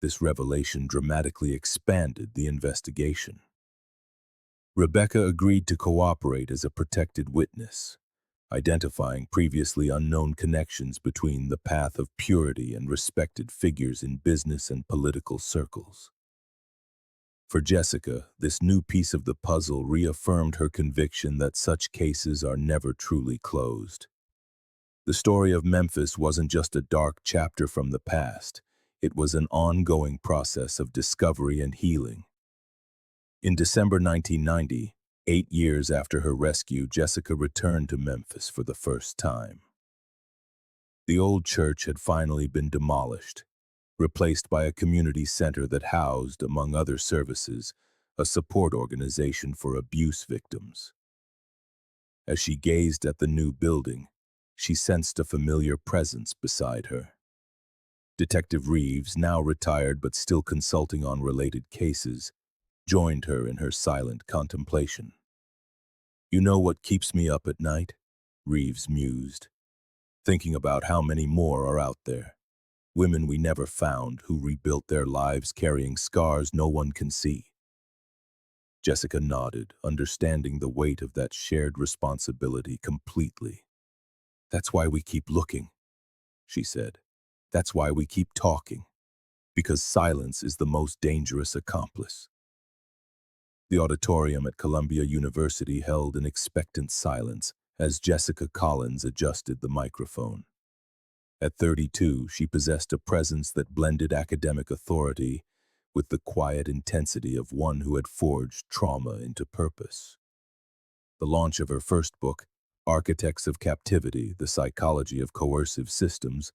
This revelation dramatically expanded the investigation. Rebecca agreed to cooperate as a protected witness, identifying previously unknown connections between the path of purity and respected figures in business and political circles. For Jessica, this new piece of the puzzle reaffirmed her conviction that such cases are never truly closed. The story of Memphis wasn't just a dark chapter from the past, it was an ongoing process of discovery and healing. In December 1990, 8 years after her rescue, Jessica returned to Memphis for the first time. The old church had finally been demolished, replaced by a community center that housed, among other services, a support organization for abuse victims. As she gazed at the new building, she sensed a familiar presence beside her. Detective Reeves, now retired but still consulting on related cases, joined her in her silent contemplation. "You know what keeps me up at night?" Reeves mused, thinking about how many more are out there. Women we never found who rebuilt their lives carrying scars no one can see. Jessica nodded, understanding the weight of that shared responsibility completely. "That's why we keep looking," she said. "That's why we keep talking. Because silence is the most dangerous accomplice." The auditorium at Columbia University held an expectant silence as Jessica Collins adjusted the microphone. At 32, she possessed a presence that blended academic authority with the quiet intensity of one who had forged trauma into purpose. The launch of her first book, Architects of Captivity: The Psychology of Coercive Systems,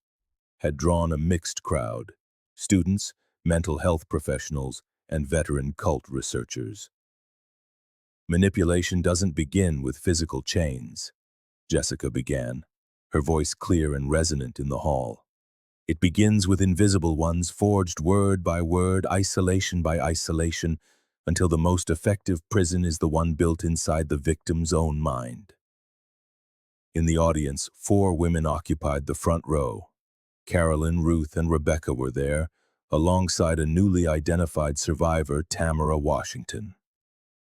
had drawn a mixed crowd: students, mental health professionals, and veteran cult researchers. "Manipulation doesn't begin with physical chains," Jessica began, her voice clear and resonant in the hall. "It begins with invisible ones, forged word by word, isolation by isolation, until the most effective prison is the one built inside the victim's own mind." In the audience, 4 women occupied the front row. Carolyn, Ruth, and Rebecca were there, alongside a newly identified survivor, Tamara Washington.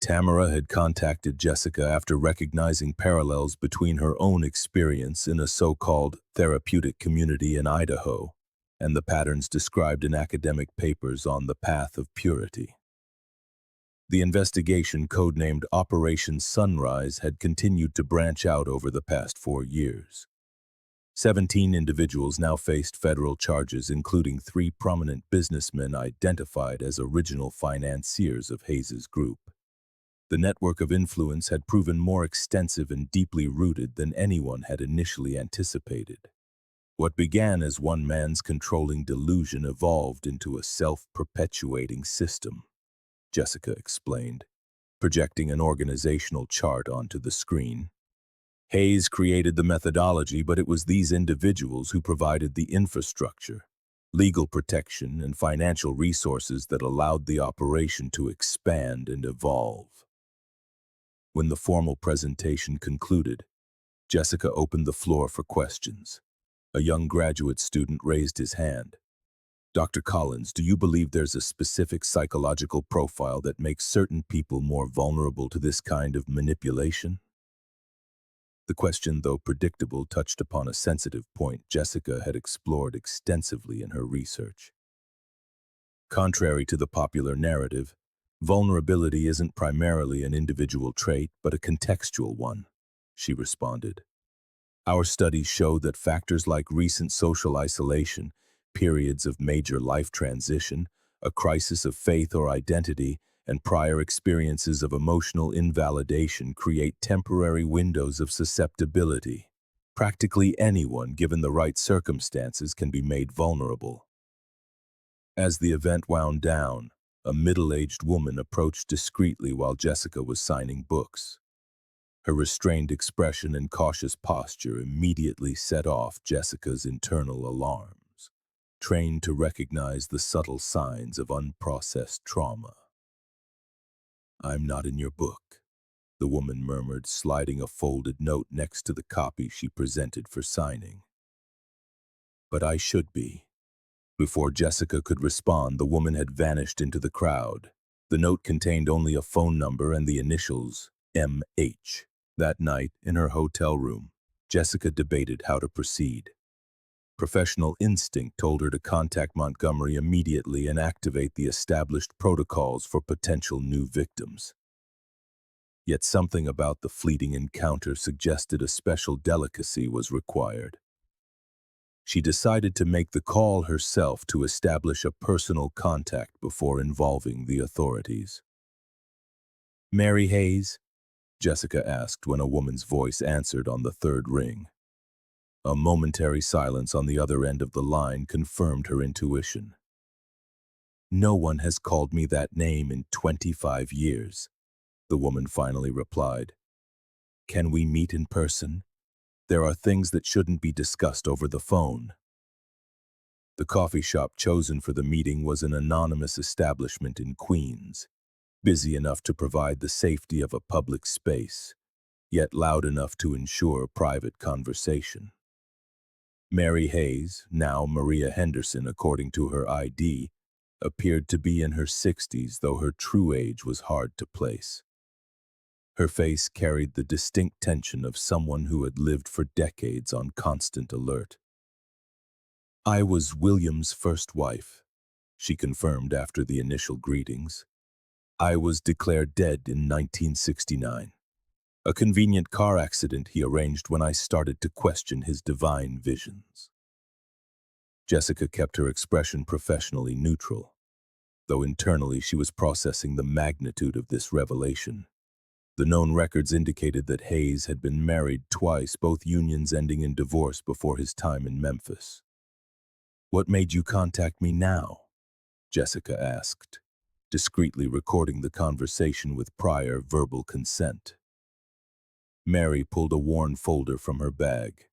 Tamara had contacted Jessica after recognizing parallels between her own experience in a so-called therapeutic community in Idaho and the patterns described in academic papers on the path of purity. The investigation, codenamed Operation Sunrise, had continued to branch out over the past 4 years. 17 individuals now faced federal charges, including 3 prominent businessmen identified as original financiers of Hayes's group. The network of influence had proven more extensive and deeply rooted than anyone had initially anticipated. What began as one man's controlling delusion evolved into a self-perpetuating system, Jessica explained, projecting an organizational chart onto the screen. Hayes created the methodology, but it was these individuals who provided the infrastructure, legal protection, and financial resources that allowed the operation to expand and evolve. When the formal presentation concluded, Jessica opened the floor for questions. A young graduate student raised his hand. "Dr. Collins, do you believe there's a specific psychological profile that makes certain people more vulnerable to this kind of manipulation?" The question, though predictable, touched upon a sensitive point Jessica had explored extensively in her research. Contrary to the popular narrative, Vulnerability isn't primarily an individual trait, but a contextual one, she responded. Our studies show that factors like recent social isolation, periods of major life transition, a crisis of faith or identity, and prior experiences of emotional invalidation create temporary windows of susceptibility. Practically anyone, given the right circumstances, can be made vulnerable. As the event wound down, a middle-aged woman approached discreetly while Jessica was signing books. Her restrained expression and cautious posture immediately set off Jessica's internal alarms, trained to recognize the subtle signs of unprocessed trauma. "I'm not in your book," the woman murmured, sliding a folded note next to the copy she presented for signing. "But I should be." Before Jessica could respond, the woman had vanished into the crowd. The note contained only a phone number and the initials M.H. That night, in her hotel room, Jessica debated how to proceed. Professional instinct told her to contact Montgomery immediately and activate the established protocols for potential new victims. Yet something about the fleeting encounter suggested a special delicacy was required. She decided to make the call herself to establish a personal contact before involving the authorities. "Mary Hayes?" Jessica asked when a woman's voice answered on the third ring. A momentary silence on the other end of the line confirmed her intuition. "No one has called me that name in 25 years, the woman finally replied. "Can we meet in person? There are things that shouldn't be discussed over the phone." The coffee shop chosen for the meeting was an anonymous establishment in Queens, busy enough to provide the safety of a public space, yet loud enough to ensure private conversation. Mary Hayes, now Maria Henderson according to her ID, appeared to be in her 60s, though her true age was hard to place. Her face carried the distinct tension of someone who had lived for decades on constant alert. "I was William's first wife," she confirmed after the initial greetings. "I was declared dead in 1969. A convenient car accident he arranged when I started to question his divine visions." Jessica kept her expression professionally neutral, though internally she was processing the magnitude of this revelation. The known records indicated that Hayes had been married twice, both unions ending in divorce before his time in Memphis. "What made you contact me now?" Jessica asked, discreetly recording the conversation with prior verbal consent. Mary pulled a worn folder from her bag.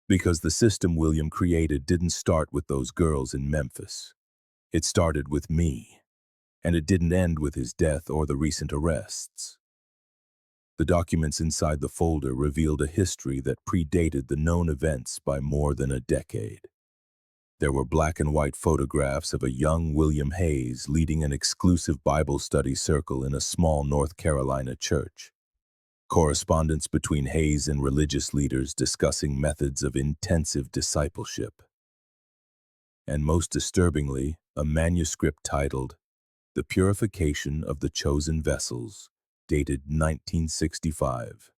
"Because the system William created didn't start with those girls in Memphis. It started with me, and it didn't end with his death or the recent arrests." The documents inside the folder revealed a history that predated the known events by more than a decade. There were black and white photographs of a young William Hayes leading an exclusive Bible study circle in a small North Carolina church. Correspondence between Hayes and religious leaders discussing methods of intensive discipleship. And most disturbingly, a manuscript titled "The Purification of the Chosen Vessels," dated 1965.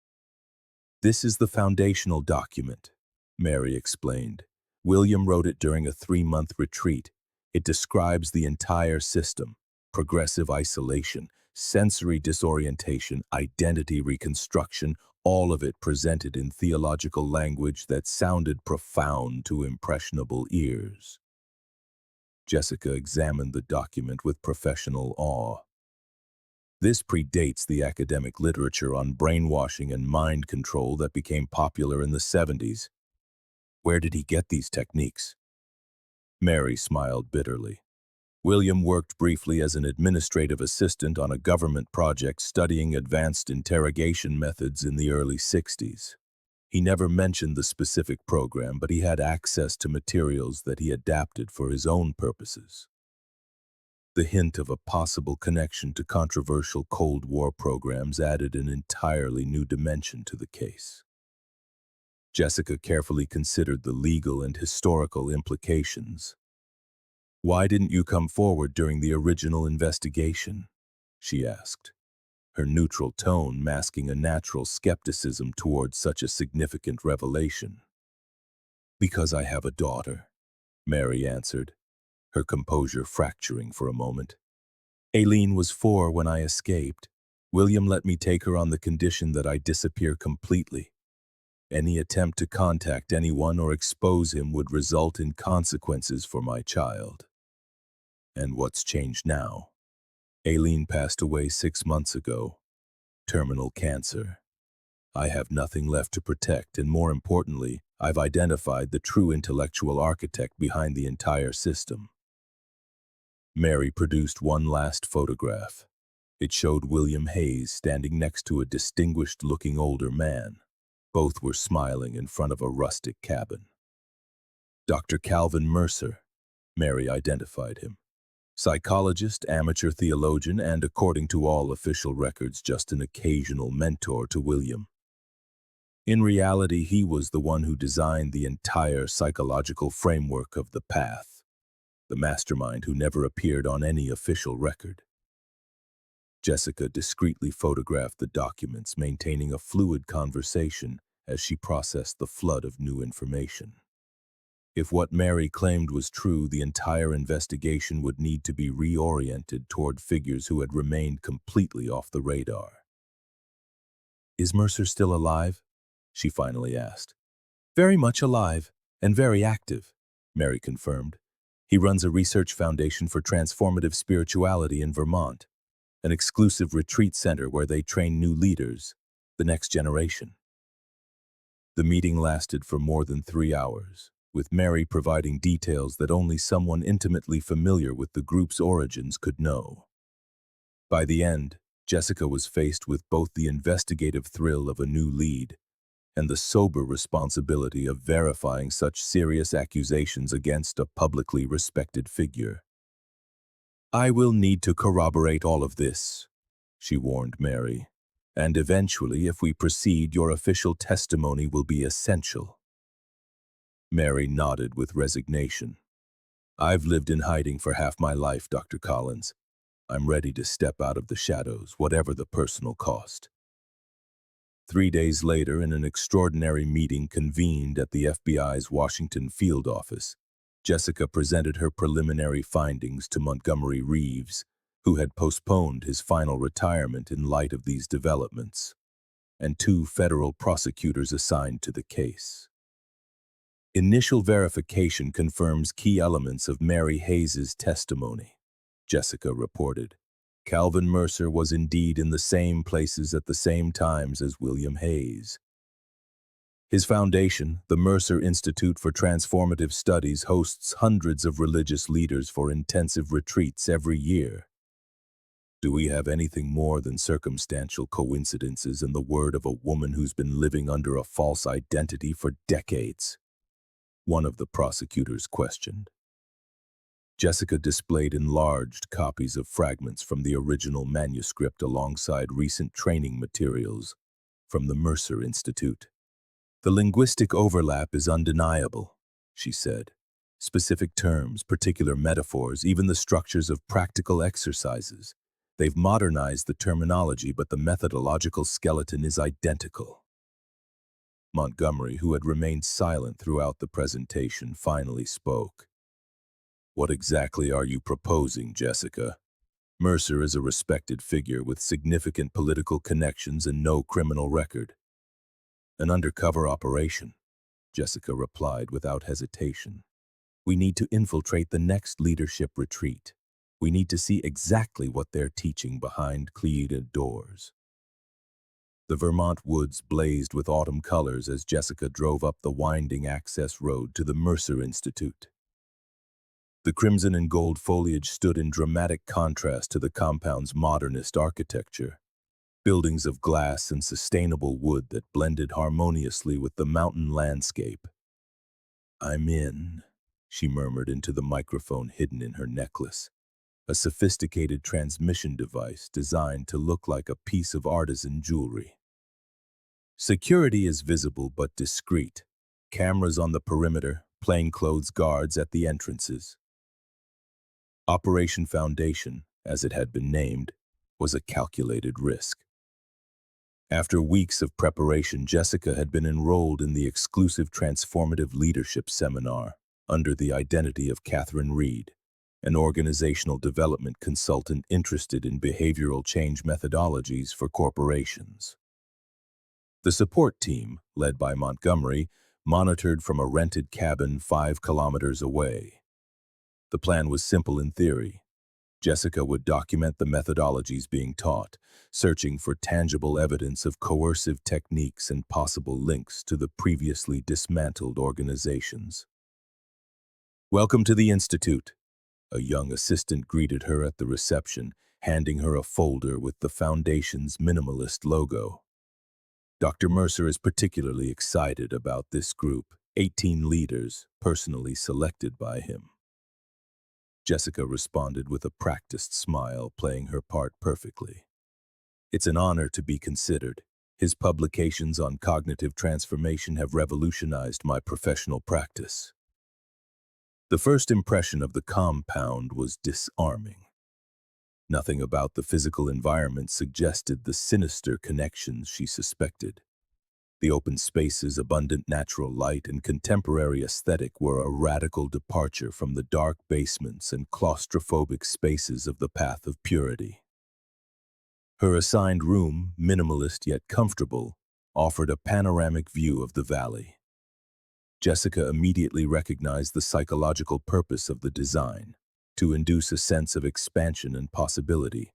"This is the foundational document," Mary explained. "William wrote it during a 3-month retreat. It describes the entire system: progressive isolation, sensory disorientation, identity reconstruction, all of it presented in theological language that sounded profound to impressionable ears." Jessica examined the document with professional awe. This predates the academic literature on brainwashing and mind control that became popular in the 70s. "Where did he get these techniques?" Mary smiled bitterly. "William worked briefly as an administrative assistant on a government project studying advanced interrogation methods in the early 60s. He never mentioned the specific program, but he had access to materials that he adapted for his own purposes." The hint of a possible connection to controversial Cold War programs added an entirely new dimension to the case. Jessica carefully considered the legal and historical implications. "Why didn't you come forward during the original investigation?" she asked, her neutral tone masking a natural skepticism towards such a significant revelation. "Because I have a daughter," Mary answered, her composure fracturing for a moment. "Aileen was 4 when I escaped. William let me take her on the condition that I disappear completely. Any attempt to contact anyone or expose him would result in consequences for my child." "And what's changed now?" "Aileen passed away 6 months ago. Terminal cancer. I have nothing left to protect, and more importantly, I've identified the true intellectual architect behind the entire system." Mary produced one last photograph. It showed William Hayes standing next to a distinguished-looking older man. Both were smiling in front of a rustic cabin. "Dr. Calvin Mercer," Mary identified him. "Psychologist, amateur theologian, and according to all official records, just an occasional mentor to William. In reality, he was the one who designed the entire psychological framework of the path, the mastermind who never appeared on any official record." Jessica discreetly photographed the documents, maintaining a fluid conversation as she processed the flood of new information. If what Mary claimed was true, the entire investigation would need to be reoriented toward figures who had remained completely off the radar. "Is Mercer still alive?" she finally asked. "Very much alive, and very active," Mary confirmed. "He runs a research foundation for transformative spirituality in Vermont, an exclusive retreat center where they train new leaders, the next generation." The meeting lasted for more than 3 hours, with Mary providing details that only someone intimately familiar with the group's origins could know. By the end, Jessica was faced with both the investigative thrill of a new lead and the sober responsibility of verifying such serious accusations against a publicly respected figure. "I will need to corroborate all of this," she warned Mary, "and eventually, if we proceed, your official testimony will be essential." Mary nodded with resignation. "I've lived in hiding for half my life, Dr. Collins. I'm ready to step out of the shadows, whatever the personal cost." 3 days later, in an extraordinary meeting convened at the FBI's Washington field office, Jessica presented her preliminary findings to Montgomery Reeves, who had postponed his final retirement in light of these developments, and 2 federal prosecutors assigned to the case. "Initial verification confirms key elements of Mary Hayes's testimony," Jessica reported. "Calvin Mercer was indeed in the same places at the same times as William Hayes. His foundation, the Mercer Institute for Transformative Studies, hosts hundreds of religious leaders for intensive retreats every year. Do we have anything more than circumstantial coincidences and the word of a woman who's been living under a false identity for decades?" one of the prosecutors questioned. Jessica displayed enlarged copies of fragments from the original manuscript alongside recent training materials from the Mercer Institute. "The linguistic overlap is undeniable," she said. "Specific terms, particular metaphors, even the structures of practical exercises. They've modernized the terminology, but the methodological skeleton is identical." Montgomery, who had remained silent throughout the presentation, finally spoke. "What exactly are you proposing, Jessica? Mercer is a respected figure with significant political connections and no criminal record." "An undercover operation," Jessica replied without hesitation. "We need to infiltrate the next leadership retreat. We need to see exactly what they're teaching behind cleated doors." The Vermont woods blazed with autumn colors as Jessica drove up the winding access road to the Mercer Institute. The crimson and gold foliage stood in dramatic contrast to the compound's modernist architecture, buildings of glass and sustainable wood that blended harmoniously with the mountain landscape. "I'm in," she murmured into the microphone hidden in her necklace, a sophisticated transmission device designed to look like a piece of artisan jewelry. Security is visible but discreet. Cameras on the perimeter, plainclothes guards at the entrances. Operation Foundation, as it had been named, was a calculated risk. After weeks of preparation, Jessica had been enrolled in the exclusive Transformative Leadership Seminar under the identity of Catherine Reed, an organizational development consultant interested in behavioral change methodologies for corporations. The support team, led by Montgomery, monitored from a rented cabin 5 kilometers away. The plan was simple in theory. Jessica would document the methodologies being taught, searching for tangible evidence of coercive techniques and possible links to the previously dismantled organizations. "Welcome to the Institute," a young assistant greeted her at the reception, handing her a folder with the Foundation's minimalist logo. Dr. Mercer is particularly excited about this group, 18 leaders personally selected by him. Jessica responded with a practiced smile, playing her part perfectly. "It's an honor to be considered. His publications on cognitive transformation have revolutionized my professional practice." The first impression of the compound was disarming. Nothing about the physical environment suggested the sinister connections she suspected. The open spaces, abundant natural light, and contemporary aesthetic were a radical departure from the dark basements and claustrophobic spaces of the Path of Purity. Her assigned room, minimalist yet comfortable, offered a panoramic view of the valley. Jessica immediately recognized the psychological purpose of the design, to induce a sense of expansion and possibility,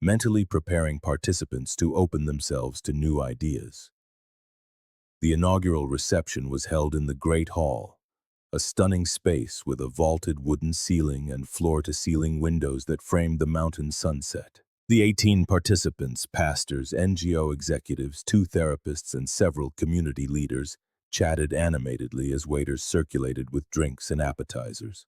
mentally preparing participants to open themselves to new ideas. The inaugural reception was held in the Great Hall, a stunning space with a vaulted wooden ceiling and floor-to-ceiling windows that framed the mountain sunset. The 18 participants, pastors, NGO executives, 2 therapists, and several community leaders, chatted animatedly as waiters circulated with drinks and appetizers.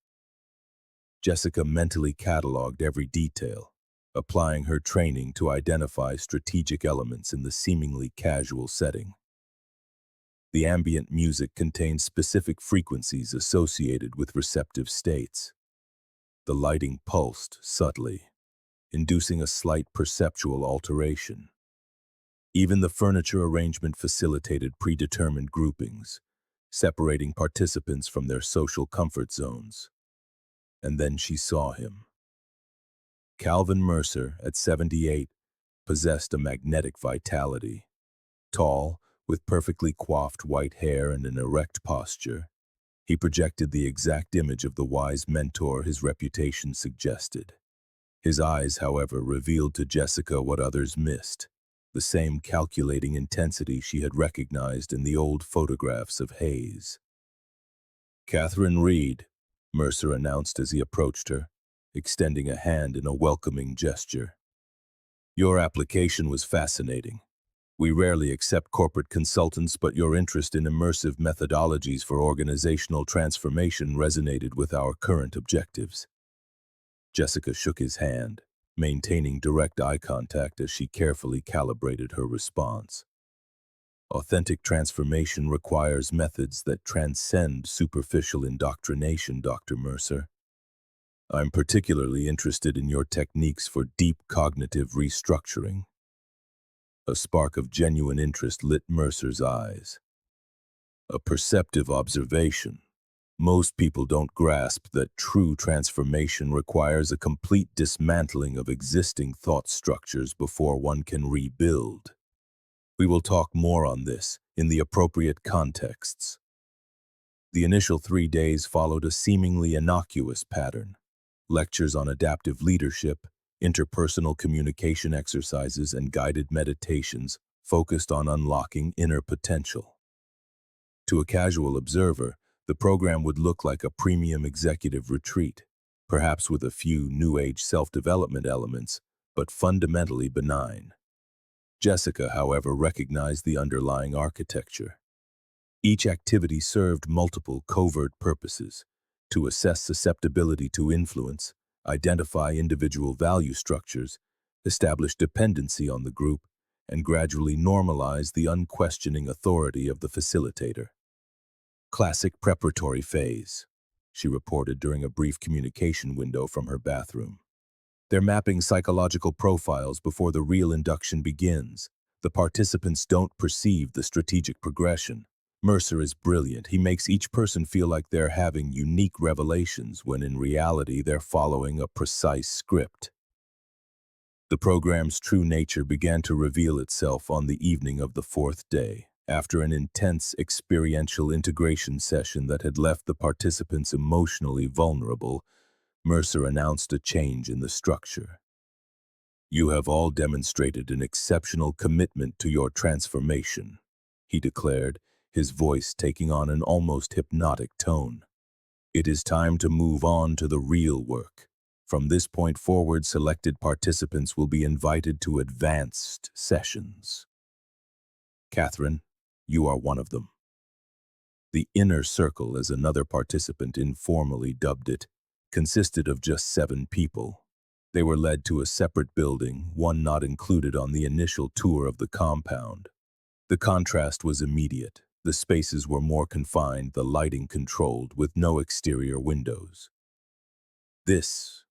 Jessica mentally cataloged every detail, applying her training to identify strategic elements in the seemingly casual setting. The ambient music contained specific frequencies associated with receptive states. The lighting pulsed subtly, inducing a slight perceptual alteration. Even the furniture arrangement facilitated predetermined groupings, separating participants from their social comfort zones. And then she saw him. Calvin Mercer, at 78, possessed a magnetic vitality. Tall, with perfectly coiffed white hair and an erect posture, he projected the exact image of the wise mentor his reputation suggested. His eyes, however, revealed to Jessica what others missed, the same calculating intensity she had recognized in the old photographs of Hayes. "Catherine Reed," Mercer announced as he approached her, extending a hand in a welcoming gesture. "Your application was fascinating. We rarely accept corporate consultants, but your interest in immersive methodologies for organizational transformation resonated with our current objectives." Jessica shook his hand, maintaining direct eye contact as she carefully calibrated her response. "Authentic transformation requires methods that transcend superficial indoctrination, Dr. Mercer. I'm particularly interested in your techniques for deep cognitive restructuring." A spark of genuine interest lit Mercer's eyes. "A perceptive observation. Most people don't grasp that true transformation requires a complete dismantling of existing thought structures before one can rebuild. We will talk more on this in the appropriate contexts." The initial 3 days followed a seemingly innocuous pattern. Lectures on adaptive leadership, interpersonal communication exercises, and guided meditations focused on unlocking inner potential. To a casual observer, the program would look like a premium executive retreat, perhaps with a few New Age self-development elements, but fundamentally benign. Jessica, however, recognized the underlying architecture. Each activity served multiple covert purposes: to assess susceptibility to influence, identify individual value structures, establish dependency on the group, and gradually normalize the unquestioning authority of the facilitator. "Classic preparatory phase," she reported during a brief communication window from her bathroom. They're mapping psychological profiles before the real induction begins. The participants don't perceive the strategic progression. Mercer is brilliant. He makes each person feel like they're having unique revelations when in reality they're following a precise script. The program's true nature began to reveal itself on the evening of the fourth day, after an intense experiential integration session that had left the participants emotionally vulnerable. Mercer announced a change in the structure. "You have all demonstrated an exceptional commitment to your transformation," he declared, his voice taking on an almost hypnotic tone. "It is time to move on to the real work. From this point forward, selected participants will be invited to advanced sessions. Catherine, you are one of them." The inner circle, as another participant informally dubbed it, consisted of just 7 people. They were led to a separate building, one not included on the initial tour of the compound. The contrast was immediate. The spaces were more confined, the lighting controlled, with no exterior windows. "This,"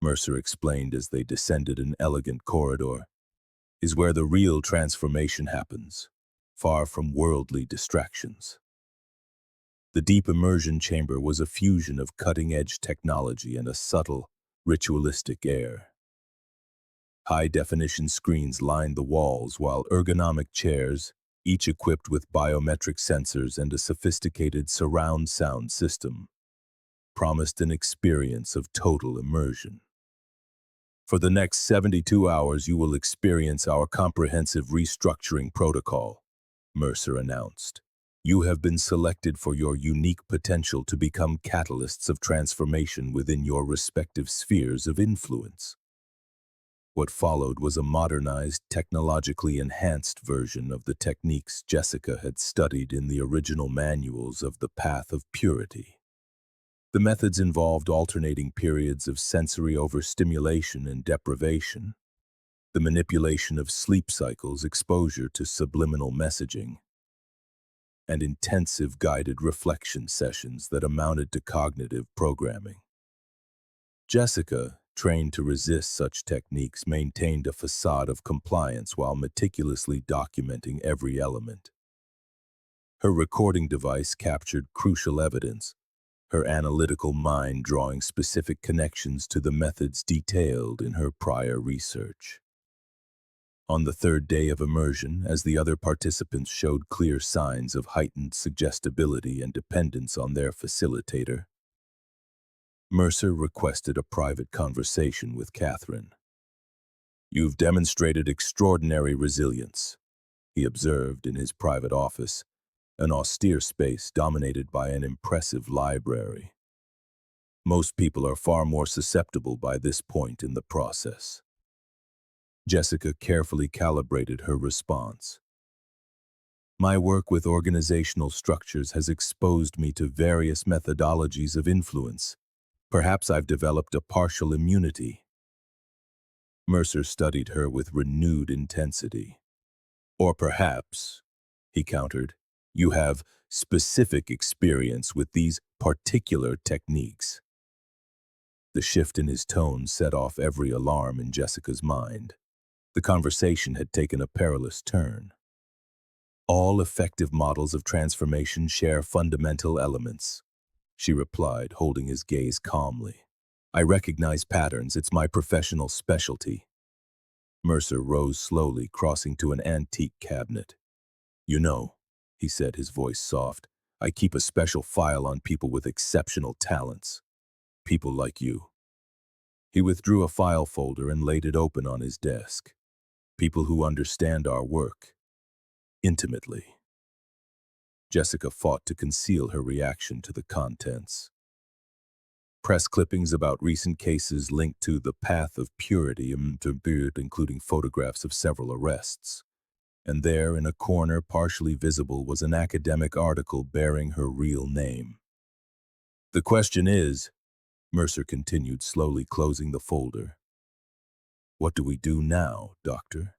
Mercer explained as they descended an elegant corridor, "is where the real transformation happens, far from worldly distractions." The deep immersion chamber was a fusion of cutting-edge technology and a subtle, ritualistic air. High-definition screens lined the walls, while ergonomic chairs, each equipped with biometric sensors and a sophisticated surround sound system, promised an experience of total immersion. "For the next 72 hours, you will experience our comprehensive restructuring protocol," Mercer announced. "You have been selected for your unique potential to become catalysts of transformation within your respective spheres of influence." What followed was a modernized, technologically enhanced version of the techniques Jessica had studied in the original manuals of the Path of Purity. The methods involved alternating periods of sensory overstimulation and deprivation, the manipulation of sleep cycles, exposure to subliminal messaging, and intensive guided reflection sessions that amounted to cognitive programming. Jessica, trained to resist such techniques, maintained a facade of compliance while meticulously documenting every element. Her recording device captured crucial evidence, her analytical mind drawing specific connections to the methods detailed in her prior research. On the third day of immersion, as the other participants showed clear signs of heightened suggestibility and dependence on their facilitator, Mercer requested a private conversation with Catherine. "You've demonstrated extraordinary resilience," he observed in his private office, an austere space dominated by an impressive library. "Most people are far more susceptible by this point in the process." Jessica carefully calibrated her response. "My work with organizational structures has exposed me to various methodologies of influence. Perhaps I've developed a partial immunity." Mercer studied her with renewed intensity. "Or perhaps," he countered, "you have specific experience with these particular techniques." The shift in his tone set off every alarm in Jessica's mind. The conversation had taken a perilous turn. "All effective models of transformation share fundamental elements," she replied, holding his gaze calmly. "I recognize patterns. It's my professional specialty." Mercer rose slowly, crossing to an antique cabinet. "You know," he said, his voice soft, "I keep a special file on people with exceptional talents. People like you." He withdrew a file folder and laid it open on his desk. "People who understand our work intimately." Jessica fought to conceal her reaction to the contents. Press clippings about recent cases linked to the Path of Purity, including photographs of several arrests. And there, in a corner partially visible, was an academic article bearing her real name. "The question is," Mercer continued, slowly closing the folder, "what do we do now, Doctor?"